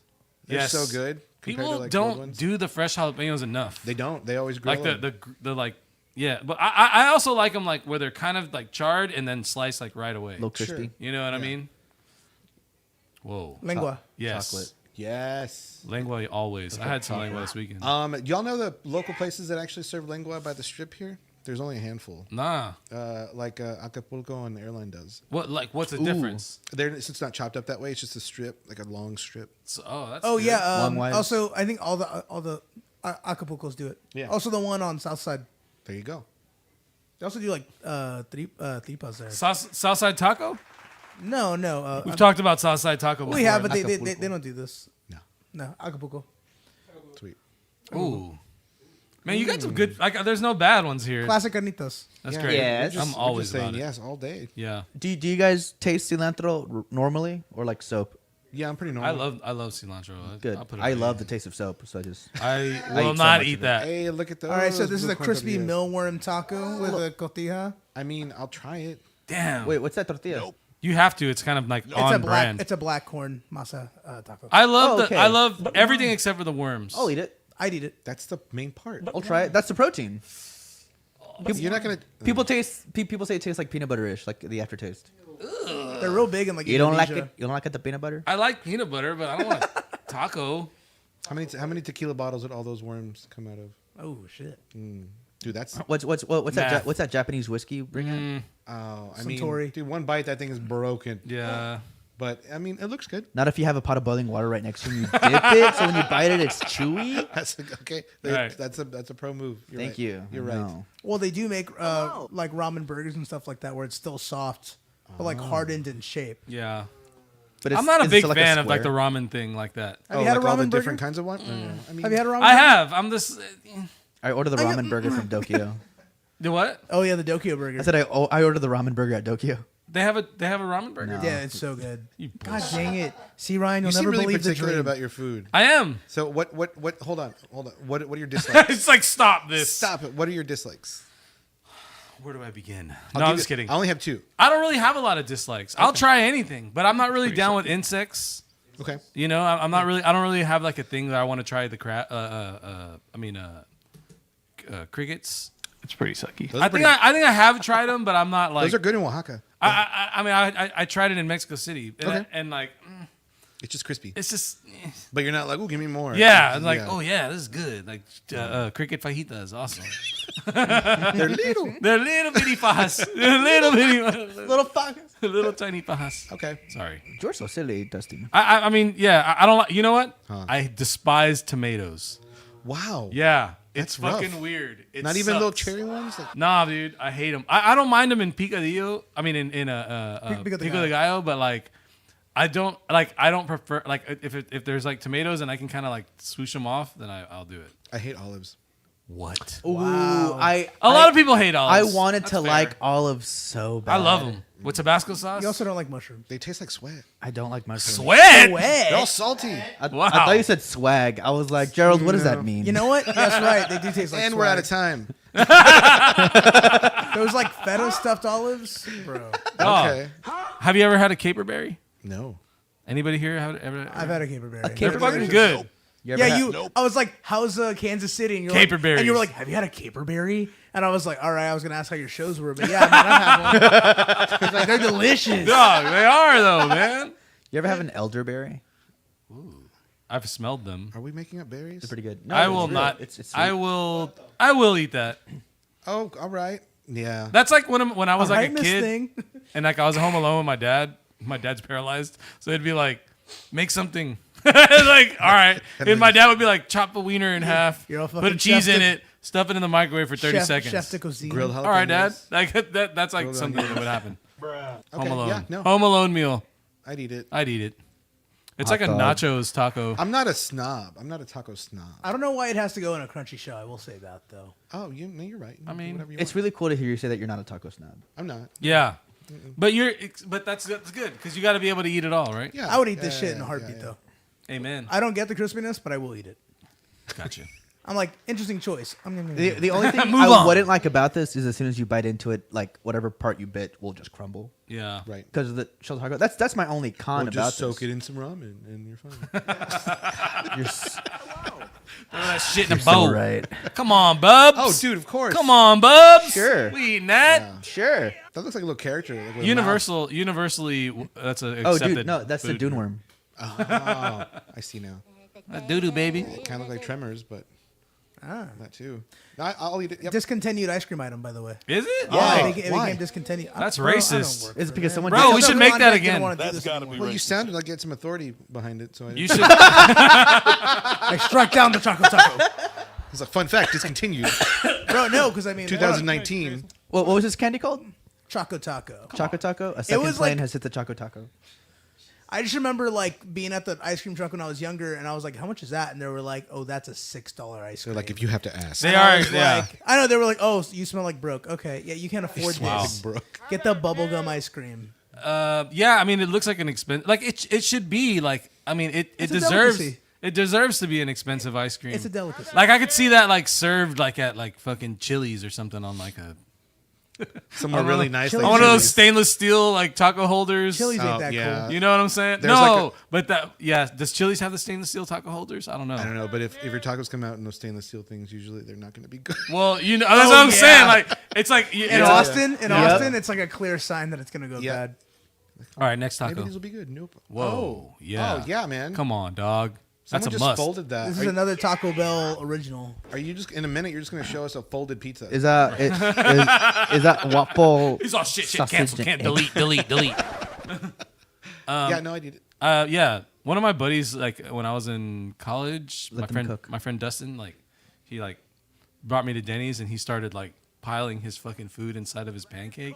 They're Yes. so good. compared People to, like, cold don't ones. do the fresh jalapenos enough. They don't. They always grill like them. the like yeah, but I also like them like where they're kind of like charred and then sliced like right away. A little crispy. You know what I Yeah. mean? Whoa. Lengua. Yes. Chocolate. Yes. Lengua always. I had some lengua this weekend. Y'all know the local places that actually serve lengua by the strip here? There's only a handful. Nah. Like Acapulco and the airline does. What's the difference? It's not chopped up that way. It's just a strip, like a long strip. So, that's Oh good. yeah. Long wives. Also, I think all the Acapulcos do it. Yeah. Also, the one on South Side. There you go. They also do like tripas there. Southside Taco? No. We've talked about Southside Taco before. we have, but they Acapulco. don't do this. No. No, Acapulco. Sweet. Ooh. Man, you got some good. Like, there's no bad ones here. Classic carnitas. That's Yeah, great. Yes. I'm always saying about it. yes all day. Yeah. Do you guys taste cilantro normally or like soap? Yeah, I'm pretty normal. I love cilantro. Good. I'll put it I in. love the taste of soap, so I just. I I will eat so not much eat of it. that. Hey, look at those. All right, so this is blue a crispy corn millworm taco with a cotija. I mean, I'll try it. Damn. Wait, what's that tortilla? You have to. It's kind of like It's on a black. brand. It's a black corn masa taco. I love Oh, okay. I love everything except for the worms. I'll eat it. I'd eat it. That's the main part. I'll try it. That's the protein. You're not gonna. People say it tastes like peanut butter-ish, like the aftertaste. They're real big in like You don't like Indonesia. it? You don't like it, the peanut butter? I like peanut butter, but I don't want a taco. How many tequila bottles would all those worms come out of? Oh shit. Dude, that's. What's Math. that? What's that Japanese whiskey bring in? Oh, I Suntory. mean, dude, one bite that thing is broken. Yeah. But I mean, it looks good. Not if you have a pot of boiling water right next to you. You dip it, so when you bite it, it's chewy. That's okay. Right. That's a pro move. You're Thank right. you. You're I right. know. Well, they do make like ramen burgers and stuff like that where it's still soft, but like hardened in shape. Yeah. But I'm not a is it big still fan of like the square? ramen thing like that. Have you had like a all the ramen burger? different kinds of one. I mean, Have you had a ramen? I burger? have. I'm this. I ordered the ramen burger from Dokyo. The what? Oh yeah, the Dokyo burger. I said I ordered the ramen burger at Dokyo. They have a ramen burger. No. Yeah, it's so good. You God dang it! See, Ryan, you you'll seem never really believe the particular dream. about your food. I am. So what? Hold on. What are your dislikes? It's like stop this. Stop it. What are your dislikes? Where do I begin? I'll No, give I'm just you- kidding. I only have two. I don't really have a lot of dislikes. I'll try anything, but I'm not really down with insects. Okay. You know, I'm not really. I don't really have like a thing that I want to try. The crickets. It's pretty sucky. Those I are think pretty- I think I have tried them, but I'm not like. those are good in Oaxaca. I tried it in Mexico City, and, Okay. and like It's just crispy. it's just But you're not like, oh, give me more. yeah, and like oh yeah, this is good. Like cricket fajitas, awesome. They're little. They're little bitty fajas. They're little bitty, Little fuckers. little tiny fajas. Okay. Sorry. You're so silly, Dusty. I mean yeah, I don't like. You know what? I despise tomatoes. Wow. Yeah, it's That's rough. fucking weird. It Not even little sucks. cherry ones. Like, Nah, dude, I hate them. I don't mind them in picadillo. I mean, in Pico de pico de gallo, but like, I don't prefer like if there's like tomatoes and I can kind of like swoosh them off, then I'll do it. I hate olives. What? Ooh, Wow. a A lot of people hate I olives. wanted That's to fair. like olives so bad. I love them with Tabasco sauce. You also don't like mushrooms. They taste like sweat. I don't like mushrooms. Sweat. They're all salty. Wow. I thought you said swag. I was like, Gerald, what does that mean? You know what? That's right. They do taste like. And we're out of swag. time. Those like feta stuffed olives, bro. Oh, Okay. have you ever had a caperberry? No. Anybody here have ever? I've had a caperberry. They're fucking good. You ever Yeah, had- you. I was like, "How's Kansas City?" And you're Caperberries. like, and you were like, "Have you had a caperberry?" And I was like, "All right." I was gonna ask how your shows were, but yeah, man, I've had one. It's like they're delicious. Dog, they are though, man. You ever have an elderberry? I've smelled them. Are we making up berries? It's pretty good. I it's will real. not. It's I will eat that. Oh, all right. Yeah. That's like when I was All like right, a Miss kid Thing. and like I was home alone with my dad. My dad's paralyzed, so it'd be like, make something. Like, all right. And my dad would be like, chop a wiener in half, You're all put fucking a cheese chef in to- it, stuff it in the microwave for 30 seconds. Chef de cuisine. Grilled jalapenos. All right, Dad. Like that's like Grilled something onions. that would happen. Okay, Home Alone. Yeah, no. Home Alone meal. I'd eat it. I'd eat it. It's Hot like a dog. nachos taco. I'm not a snob. I'm not a taco snob. I don't know why it has to go in a crunchy shell. I will say that though. Oh, no, you're right. You I can do mean, whatever you It's want. really cool to hear you say that you're not a taco snob. I'm not. Yeah. But that's good because you got to be able to eat it all, right? Yeah. I would eat this Yeah, shit yeah, in a heartbeat yeah. though. Amen. I don't get the crispiness, but I will eat it. Gotcha. I'm like, interesting choice. The only thing Move I on. wouldn't like about this is as soon as you bite into it, like whatever part you bit will just crumble Yeah. Right. because of the shell taco. That's my only con Or about just soak this. it in some ramen and you're fine. You're s- Throw that shit in a so bowl. right. Come on, Bubs. Oh, dude, of course. Come on, Bubs. Sure. We eating that. Yeah. Sure. That looks like a little character. Like with a Universally, that's a Oh, accepted dude, no, that's the food. dune worm. mouth. Oh, I see now. Doo-doo, baby. It kind of look like Tremors, but that too. I'll eat it. Yep. Discontinued ice cream item, by the way. Is it? Yeah, Oh. it became discontinued. That's Bro, I don't racist. work Is it for because them. someone? Bro, we did should make that again. That's gotta be Well, you racist. sounded like you had some authority behind it, so I You didn't. should. I struck down the Choco Taco. It's a fun fact. Discontinued. Bro, no, because I mean, 2019. What was this candy called? Choco Taco. Choco Taco. A second was plane like- has hit the Choco Taco. I just remember like being at the ice cream truck when I was younger, and I was like, "How much is that?" And they were like, "Oh, that's a $6 ice They're cream." like, if you have to ask. They And I are. was Yeah. like, I know they were like, "Oh, so you smell like Brooke." Okay, yeah, you can't afford Wow. this. Brooke. Get the bubblegum ice cream. Yeah. I mean, it looks like an expensive. Like it should be like. I mean, it It's a deserves. delicacy. It deserves to be an expensive ice cream. It's a delicacy. Like I could see that like served like at like fucking Chili's or something on like a Somewhere really nice. Chili's like on one of those Chili's. stainless steel like taco holders. Chili's Oh, ain't that yeah. cool. You know what I'm saying? There's No, like but that does Chili's have the stainless steel taco holders? I don't know. I don't know, but if your tacos come out in those stainless steel things, usually they're not going to be good. Well, you know that's what I'm yeah. saying. Like it's like In Austin, it's like a clear sign that it's gonna go Yeah. bad. All right, next Maybe taco. these will be good. Nope. Whoa, yeah. Oh yeah, man. Come on, dog. That's Someone a just must. folded that. This is another Taco Bell original. Are you just in a minute? You're just going to show us a folded pizza? Is that is that waffle? He's all shit, sausage cancel, and can't egg? delete. Yeah, no, I did it. Yeah, one of my buddies, like when I was in college, Let them cook. my friend Dustin, like he like brought me to Denny's and he started like piling his fucking food inside of his pancake,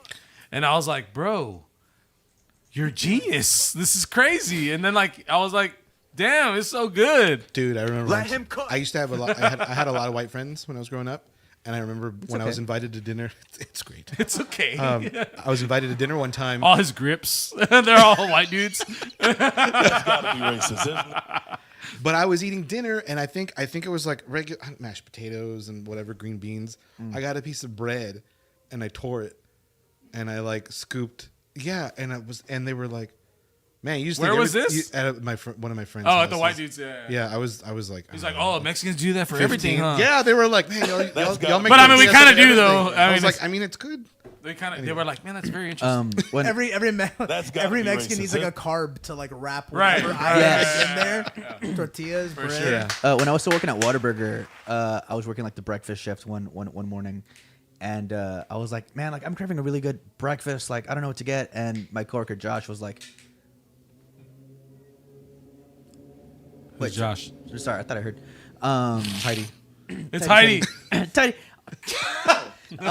and I was like, bro, you're a genius. This is crazy. And then like I was like, damn, it's so good. Dude, I remember. Let him cook. I used to have a lot. I had a lot of white friends when I was growing up, and I remember when I was okay. invited to dinner. It's great. It's okay. I was invited to dinner one time. All his grips, they're all white dudes. That's gotta be racist, isn't it? But I was eating dinner, and I think it was like regular mashed potatoes and whatever green beans. I got a piece of bread, and I tore it, and I like scooped. Yeah, and they were like, "Man, you just Where think was this? At one of my friends. Oh, at the white houses. dudes, yeah. Yeah, I was like. He's I like, don't know, oh, Mexicans do that for 15. everything, huh? Yeah, they were like, man, y'all make But I mean, we tortillas kinda for do, though. everything. I I mean, was like, it's- I mean, it's good. They were like, man, that's very interesting. When Every That's gotta every be Mexican racist, needs like huh? a carb to like wrap Right. whatever item Yes. is in there. Tortillas, bread. sure. Yeah. when I was still working at Whataburger, I was working like the breakfast shift one morning, and I was like, man, like I'm craving a really good breakfast. Like I don't know what to get, and my coworker Josh was like, Wait, Josh. sorry, I thought I heard. Heidi. It's Heidi. Teddy. No,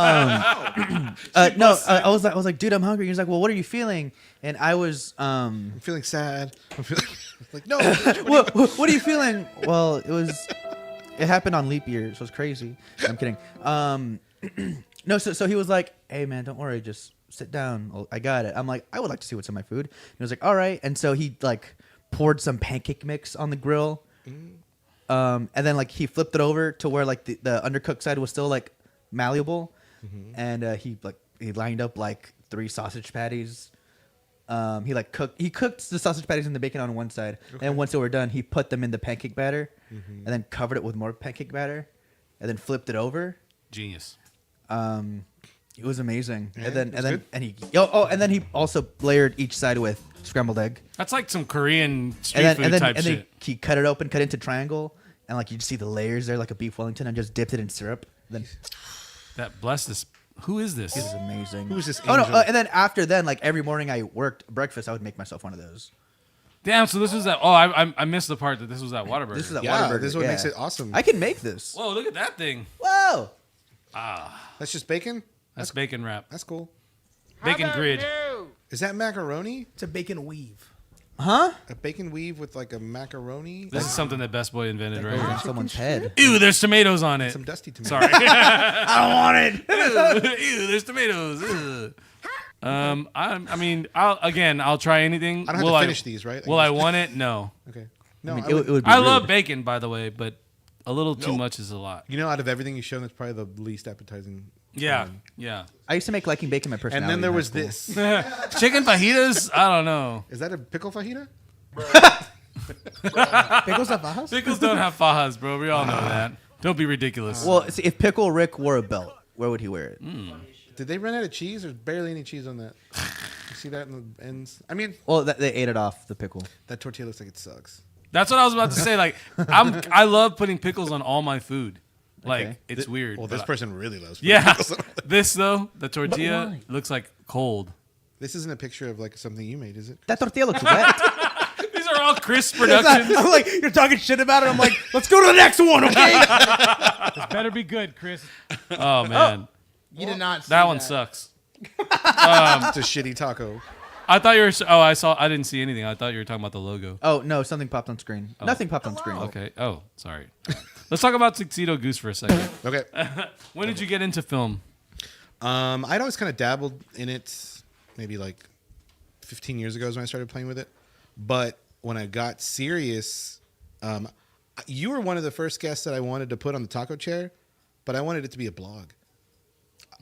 I was like, dude, I'm hungry. He was like, well, what are you feeling? And I was, I'm feeling sad. I'm feeling like, no. what are you feeling? Well, it happened on leap year, so it's crazy. I'm kidding. No, so he was like, hey man, don't worry, just sit down. I got it. I'm like, I would like to see what's in my food. He was like, all right. And so he like poured some pancake mix on the grill. And then like he flipped it over to where like the undercooked side was still like malleable, and he lined up like 3 sausage patties. He cooked the sausage patties and the bacon on one side, and once they were done, he put them in the pancake batter, and then covered it with more pancake batter, and then flipped it over. Genius. It was amazing. Yeah, and then that's and then good. and he also layered each side with scrambled egg. That's like some Korean street food type and then shit. he cut it open, cut it into triangle, and like you just see the layers there, like a beef Wellington, and just dipped it in syrup. Then That bless this. Who is this? it was amazing. Who's this Oh no! angel? And then after then, like every morning I worked breakfast, I would make myself one of those. Damn. So this was that. Oh, I missed the part that this was at Whataburger. This is at Yeah, Whataburger. this is what yeah. makes it awesome. I can make this. Whoa! Look at that thing. Whoa! That's just bacon. That's bacon wrap. That's cool. Bacon grid. Is that macaroni? It's a bacon weave. Huh? A bacon weave with like a macaroni? This is something that Best Boy invented, Goes right? on someone's head. Ew, there's tomatoes on it. Some dusty tomato. Sorry. I don't want it. Ew, there's tomatoes. Ugh. I'll try anything. I don't have to finish these, right? Will I want it? No. Okay. No, I mean, I it would- would be I rude. love bacon, by the way, but a little too much is a lot. you know, out of everything you've shown, that's probably the least appetizing. Yeah, yeah. I used to make liking bacon my personality. And then there in high was school. this. Chicken fajitas? I don't know. Is that a pickle fajita? Pickles at Bajas? Pickles don't have fajas, bro. We all know that. Don't be ridiculous. Well, see, if Pickle Rick wore a belt, where would he wear it? Did they run out of cheese? There's barely any cheese on that. You see that in the ends? I mean, Well, they ate it off the pickle. that tortilla looks like it sucks. That's what I was about to say. Like, I love putting pickles on all my food. Like, Okay. it's weird. Well, this but person really loves. yeah. pickles. This though, the tortilla why? looks like cold. This isn't a picture of like something you made, is it? That tortilla looks wet. These are all Chris productions. I'm like, you're talking shit about it. I'm like, let's go to the next one, okay? This better be good, Chris. Oh man, You did not. See that one sucks. It's a shitty taco. I thought you were. Oh, I didn't see anything. I thought you were talking about the logo. Oh no, something popped on screen. Nothing popped on screen. Okay. Oh, sorry. Let's talk about Tuxedo Goose for a second. Okay. When did you get into film? I'd always kind of dabbled in it, maybe like 15 years ago is when I started playing with it. But when I got serious, you were one of the first guests that I wanted to put on the taco chair, but I wanted it to be a blog.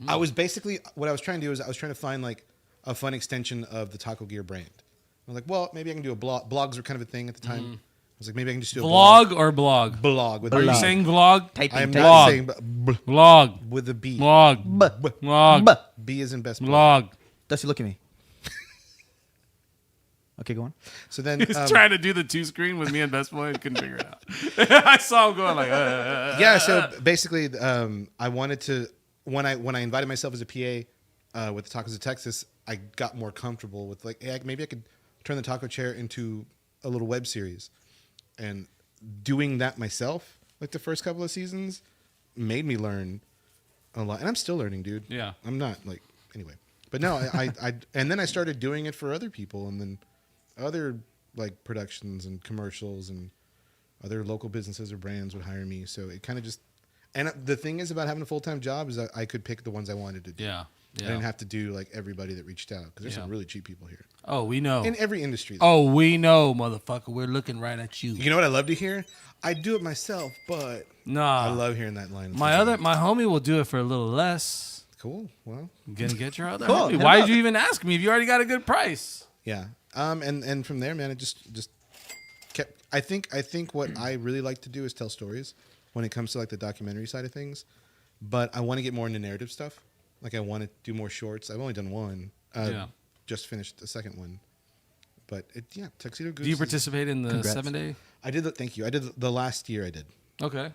I was basically, what I was trying to do is I was trying to find like a fun extension of the Taco Gear brand. I was like, well, maybe I can do a blog. Blogs were kind of a thing at the time. I was like, maybe I can just do a Vlog or blog? blog with Are a you B. saying vlog? Typing, I am typing. not Blog. saying Vlog. with a B. Vlog. Vlog. Buh. B is in best. Blog. Vlog. Dusty, look at me. Okay, go on. So then, He was trying to do the 2-screen with me and Best Boy and couldn't figure it out. I saw him going like, yeah. So basically, I wanted to when I invited myself as a PA with the Tacos of Texas, I got more comfortable with like, hey, maybe I could turn the taco chair into a little web series, and doing that myself, like the first couple of seasons, made me learn a lot, and I'm still learning, dude. Yeah. I'm not like anyway, but no, I and then I started doing it for other people, and then other like productions and commercials and other local businesses or brands would hire me. So it kind of just, and the thing is about having a full-time job is that I could pick the ones I wanted to do. yeah. I didn't have to do like everybody that reached out because there's some really cheap people here Oh, we know. in every industry. Oh, we know, motherfucker. We're looking right at you. You know what I love to hear? I do it myself, but Nah. I love hearing that line. my homie will do it for a little less. Cool. Well, Gonna get your other Cool. homie. Hit Why him did you even ask me if you already got a good price? yeah. And from there, man, it just kept. I think what I really like to do is tell stories when it comes to like the documentary side of things, but I want to get more into narrative stuff. Like I want to do more shorts. I've only done one. Yeah. Just finished the second one, but Tuxedo Goose. Do you participate in the Congrats. 7-day? I did. Thank you. I did the last year. I did. Okay.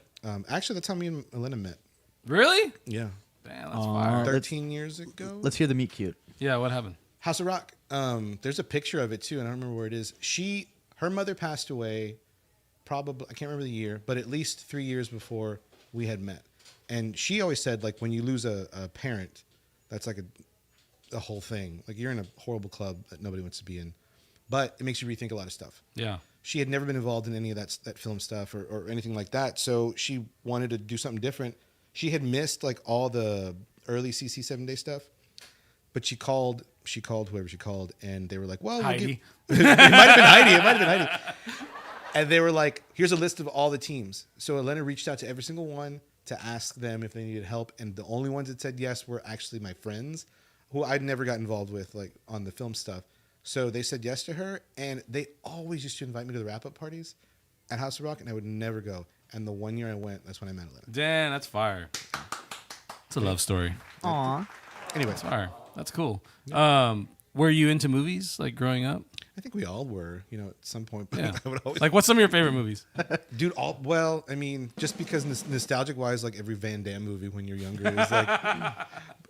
Actually, that's how me and Elena met. Really? Yeah. Damn, that's fire. 13 years ago. Let's hear the meet cute. Yeah, what happened? House of Rock. There's a picture of it too, and I don't remember where it is. Her mother passed away, probably I can't remember the year, but at least 3 years before we had met. And she always said, like, when you lose a parent, that's like a whole thing. Like you're in a horrible club that nobody wants to be in, but it makes you rethink a lot of stuff. Yeah. She had never been involved in any of that film stuff or anything like that, so she wanted to do something different. She had missed like all the early CC 7-day stuff, but she called whoever she called, and they were like, "Well, Heidi. it might have been Heidi. And they were like, "Here's a list of all the teams." So Elena reached out to every single one to ask them if they needed help, and the only ones that said yes were actually my friends, who I'd never got involved with, like on the film stuff. So they said yes to her, and they always used to invite me to the wrap-up parties at House of Rock, and I would never go. And the one year I went, that's when I met Elena. Damn, that's fire. It's a love story. Aw. Anyway, That's fire. That's cool. Were you into movies like growing up? I think we all were, at some point. But Yeah. I would always, Like, what's some of your favorite movies? dude. Well, I mean, just because nostalgic-wise, like every Van Damme movie when you're younger is like,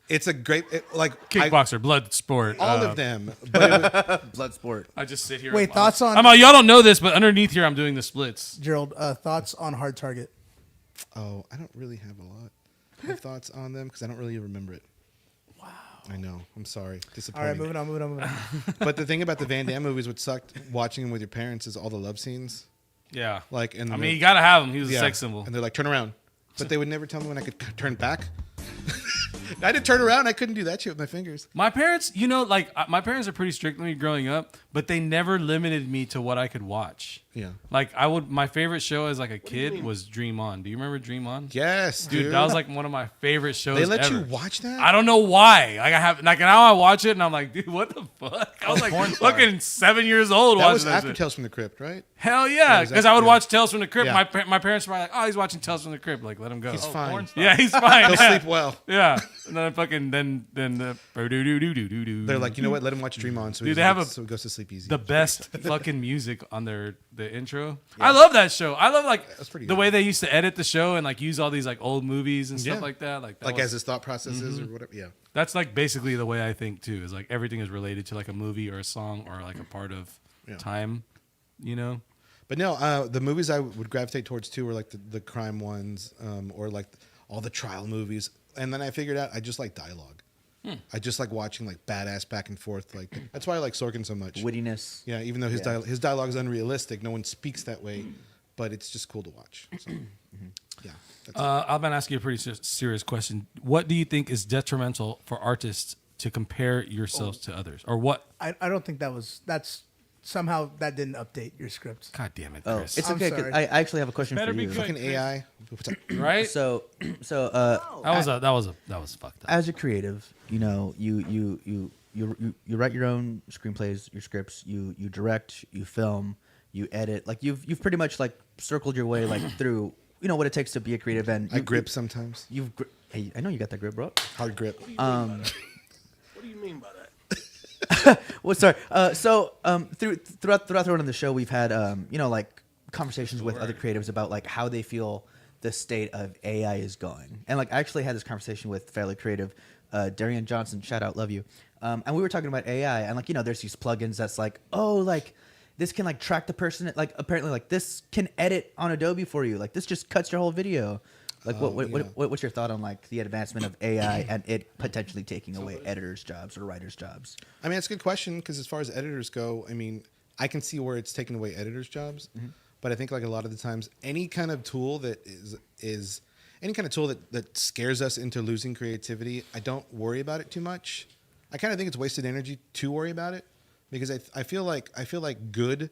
it's a great Kickboxer, blood sport. all of them. But Blood sport. I just sit here. Wait, thoughts on Y'all don't know this, but underneath here, I'm doing the splits. Gerald? Thoughts on Hard Target? oh, I don't really have a lot of thoughts on them because I don't really remember it. Wow. I know. I'm sorry. All Disappointing. right, moving on. But the thing about the Van Damme movies, what sucked watching them with your parents, is all the love scenes. Yeah. Like, and I mean, you gotta have him. He was a yeah, sex symbol. And they're like, turn around. But they would never tell me when I could turn back. I had to turn around. I couldn't do that shit with my fingers. My parents, my parents are pretty strict with me growing up, but but they never limited me to what I could watch. Yeah. Like my favorite show as like a kid was Dream On. Do you remember Dream On? Yes, Dude, that was like one of my favorite shows They let ever. you watch that? I don't know why. Like I have, like now I watch it and I'm like, dude, what the fuck? I was like fucking 7 years old That watching was that after shit. Tales from the Crypt, right? Hell yeah, was because that- I would yeah. watch Tales from the Crypt. Yeah. My parents were like, oh, he's watching Tales from the Crypt. Like, let him go. He's fine. Yeah, he's fine. He'll yeah. sleep well. Yeah, and then fucking then the They're like, you know what? Let him watch Dream On, so Dude, they have so he goes to sleep easy. the best fucking music on the intro. I love that show. I love like That's pretty the good. way they used to edit the show and like use all these like old movies and stuff Yeah. like that. Like, that like was- as his thought processes or whatever. Yeah. that's like basically the way I think too. Is like everything is related to like a movie or a song or like a part of Yeah. time. You know. But no, the movies I would gravitate towards too were like the crime ones, or like all the trial movies. And then I figured out I just like dialogue. I just like watching like badass back and forth. Like that's why I like Sorkin so much. Wittiness. Yeah, even though his Yeah. his dialogue is unrealistic, no one speaks that way, but it's just cool to watch. So, yeah, that's I'm gonna ask you a pretty serious question. What do you think is detrimental for artists to compare yourselves to others, or what? I don't think that's somehow that didn't update your script. God damn it, Oh, Chris! it's I'm okay. 'Cause sorry. I actually have a question Better for be you. good. fucking AI. What's up? right? So, that was fucked up. as a creative, you know, you write your own screenplays, your scripts, you direct, you film, you edit. Like you've pretty much like circled your way like through, you know, what it takes to be a creative. And I grip sometimes. Hey, I know you got that grip, bro. Hard grip. What do you mean by that? Well, sorry. Throughout the run of the show, we've had you know, like conversations with other creatives about like how they feel the state of AI is going. And like I actually had this conversation with fairly creative Darian Johnson, shout out, love you. And we were talking about AI and like, you know, there's these plugins that's like, oh, like this can like track the person, like apparently like this can edit on Adobe for you. Like this just cuts your whole video. Like what's your thought on like the advancement of AI and it potentially taking away editors' jobs or writers' jobs? I mean, it's a good question because as far as editors go, I mean, I can see where it's taking away editors' jobs, but I think like a lot of the times, any kind of tool that is any kind of tool that scares us into losing creativity, I don't worry about it too much. I kind of think it's wasted energy to worry about it because I feel like good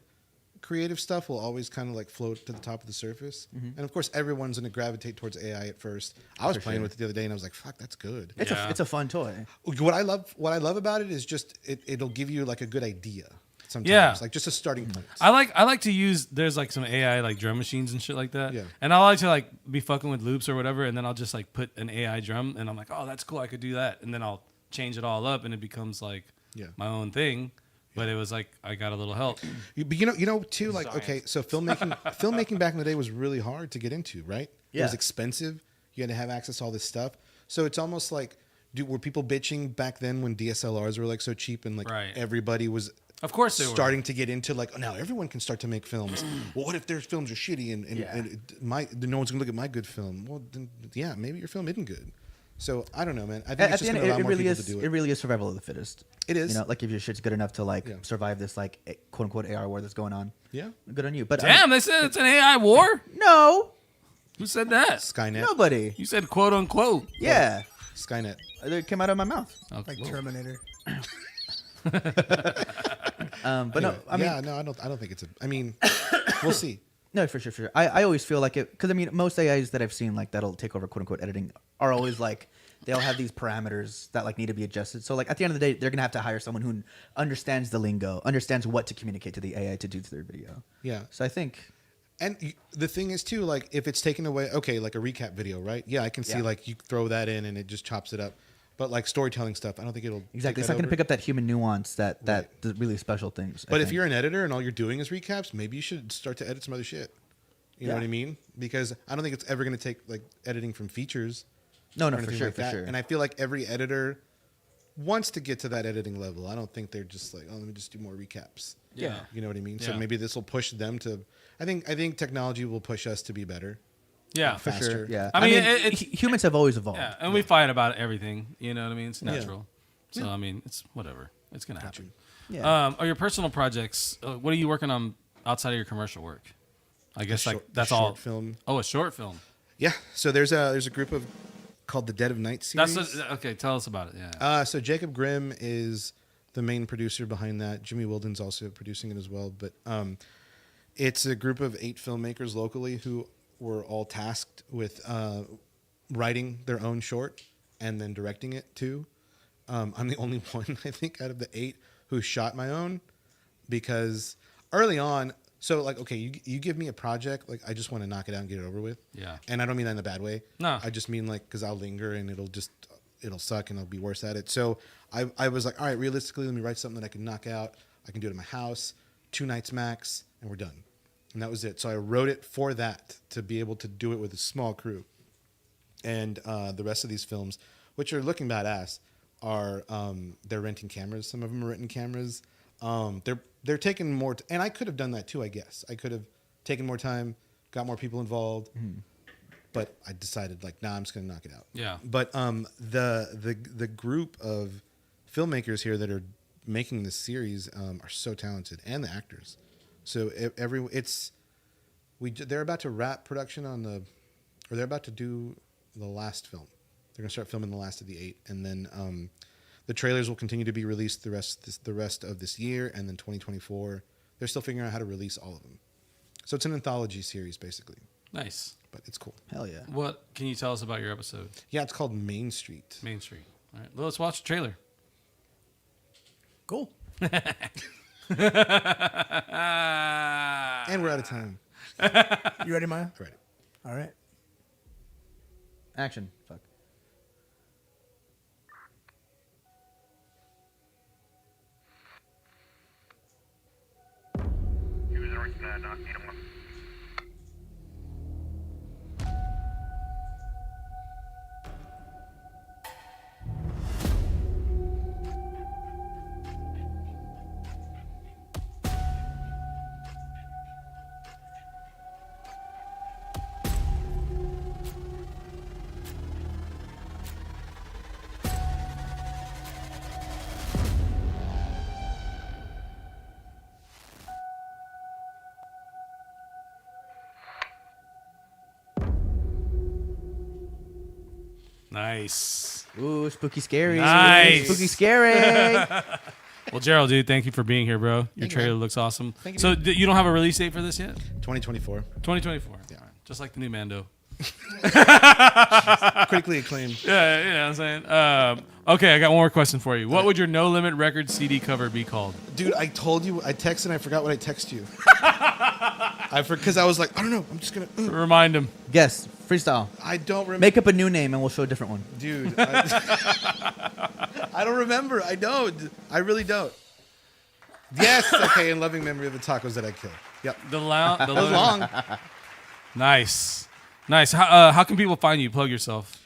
creative stuff will always kind of like float to the top of the surface. And of course, everyone's going to gravitate towards AI at first. I was playing with it the other day and I was like, fuck, that's good. It's a fun toy. What I love about it is just it'll give you like a good idea sometimes. Yeah. Like just a starting point. I like to use there's like some AI like drum machines and shit like that. Yeah. And I like to like be fucking with loops or whatever, and then I'll just like put an AI drum and I'm like, oh, that's cool, I could do that, and then I'll change it all up and it becomes like my own thing. But it was like I got a little help. But you know too, like okay, so filmmaking back in the day was really hard to get into, right? It was Yeah. expensive. You had to have access to all this stuff. So it's almost like were people bitching back then when DSLRs were like so cheap and like Right. everybody was Of course they were. starting to get into like, oh, now everyone can start to make films. Well, what if their films are shitty and no one's gonna look at my good film? Well, then, yeah, maybe your film isn't good. So I don't know, man. I think At it's the just end, gonna allow it more really people is. to do It it. really is survival of the fittest. It is. You know, like if your shit's good enough to like Yeah. survive this like quote unquote AR war that's going on. Yeah. Good on you. But Damn, they said it's an AI war? no, Who said that? Skynet. nobody. You said quote unquote. Yeah, Skynet. it came out of my mouth. Like Terminator. But no, I mean, yeah, no, I don't think it's a. I mean, we'll see. no, for sure. I always feel like it because I mean, most AIs that I've seen like that'll take over quote unquote editing are always like they'll have these parameters that like need to be adjusted. So like at the end of the day, they're gonna have to hire someone who understands the lingo, understands what to communicate to the AI to do to their video. Yeah. So I think And the thing is too, like if it's taken away, okay, like a recap video, right? Yeah, I can see Yeah. like you throw that in and it just chops it up. But like storytelling stuff, I don't think it'll exactly take it's that not gonna over. pick up that human nuance that Right. the really special things. I But if think. you're an editor and all you're doing is recaps, maybe you should start to edit some other shit. You know Yeah. what I mean? Because I don't think it's ever going to take like editing from features. no, or for anything sure, like for that. sure. And I feel like every editor wants to get to that editing level. I don't think they're just like, oh, let me just do more recaps. Yeah. You know what I mean? So Yeah. maybe this will push them to. I think technology will push us to be better. Yeah. For faster. sure, yeah. I mean, it's- humans have always evolved. Yeah, and we fight about everything. You know what I mean? It's natural. So I mean, it's whatever. It's gonna happen. Yeah. Are your personal projects? What are you working on outside of your commercial work? I guess like Short- that's a all. short film. Oh, a short film. Yeah. So there's a group of called the Dead of Night series. Okay. Tell us about it. Yeah. So Jacob Grimm is the main producer behind that. Jimmy Wilden's also producing it as well. But it's a group of 8 filmmakers locally who were all tasked with writing their own short and then directing it too. I'm the only one, I think, out of the 8 who shot my own, because early on, so like, okay, you give me a project, like I just want to knock it out and get it over with. Yeah. And I don't mean that in a bad way. No. I just mean like, because I'll linger and it'll suck and I'll be worse at it. So I was like, all right, realistically, let me write something that I can knock out. I can do it in my house, 2 nights max, and we're done. And that was it. So I wrote it for that, to be able to do it with a small crew. And the rest of these films, which are looking badass, are they're renting cameras. Some of them are renting cameras. They're taking more, and I could have done that too, I guess. I could have taken more time, got more people involved, but I decided like, nah, I'm just gonna knock it out. Yeah. But the group of filmmakers here that are making this series are so talented, and the actors. So they're about to wrap production or they're about to do the last film. They're gonna start filming the last of the 8, and then the trailers will continue to be released the rest of this year, and then 2024. They're still figuring out how to release all of them. So it's an anthology series, basically. Nice. But it's cool. Hell yeah. What can you tell us about your episode? Yeah, it's called Main Street. Main Street. All right. Well, let's watch the trailer. Cool. And we're out of time. You ready, Maya? Ready. All right. Action. Fuck. Nice. Ooh, spooky scary. Nice. Spooky scary. Well, Gerald, dude, thank you for being here, bro. Your Thank you, trailer man. looks awesome. Thank you, So man. you don't have a release date for this yet? 2024. 2024. Yeah. All right. Just like the new Mando. Critically acclaimed. Yeah, you know what I'm saying? Okay, I got one more question for you. What would your No Limit Records CD cover be called? Dude, I told you, I texted and I forgot what I texted you. Because I was like, I don't know, I'm just going to... Remind him. Guess. Freestyle. I don't remember. Make up a new name and we'll show a different one. Dude, I don't remember. I don't. I really don't. Yes, okay, in loving memory of the tacos that I killed. Yep. The That was long. Nice. Nice. How can people find you? Plug yourself.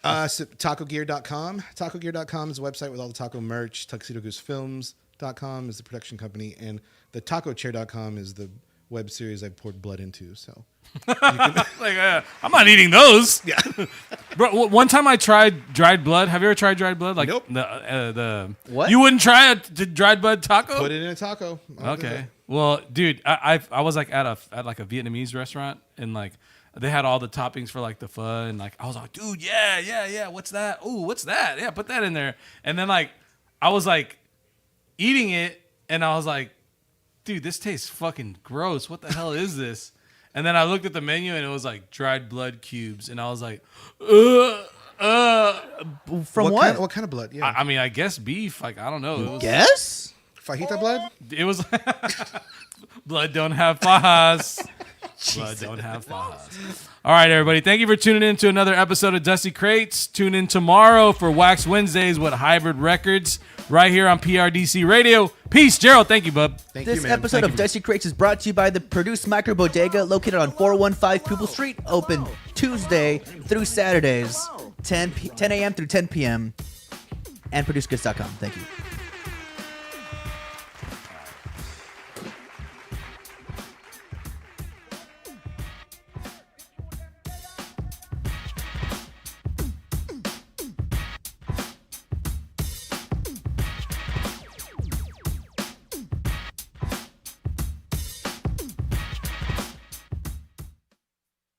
So TacoGear.com. TacoGear.com is a website with all the taco merch. TuxedoGooseFilms.com is the production company. And the TacoChair.com is the web series I poured blood into. So I'm not eating those. yeah. Bro, one time I tried dried blood. Have you ever tried dried blood? Like Nope. The What? You wouldn't try a dried blood taco? Put it in a taco. I'll do Okay. that. Well, dude, I was like at like a Vietnamese restaurant, and like they had all the toppings for like the pho, and like I was like, dude, yeah. What's that? Ooh, what's that? Yeah, put that in there. And then like I was like eating it, and I was like, dude, this tastes fucking gross. What the hell is this? And then I looked at the menu, and it was like dried blood cubes, and I was like, From what? What kind of blood? Yeah. I mean, I guess beef. Like I don't know. It was, Guess? Fajita blood? It was blood don't have fajas. Blood don't have fajas. All right, everybody. Thank you for tuning in to another episode of Dusty Crates. Tune in tomorrow for Wax Wednesdays with Hybrid Records right here on PRDC Radio. Peace, Gerald. Thank you, bub. Thank This you, man. episode of Dusty Crates is brought to you by the Produce Micro Bodega, located on 415 Pupil Street, open Tuesday through Saturdays, 10 a.m. through 10 p.m. and ProduceGoods.com. Thank you.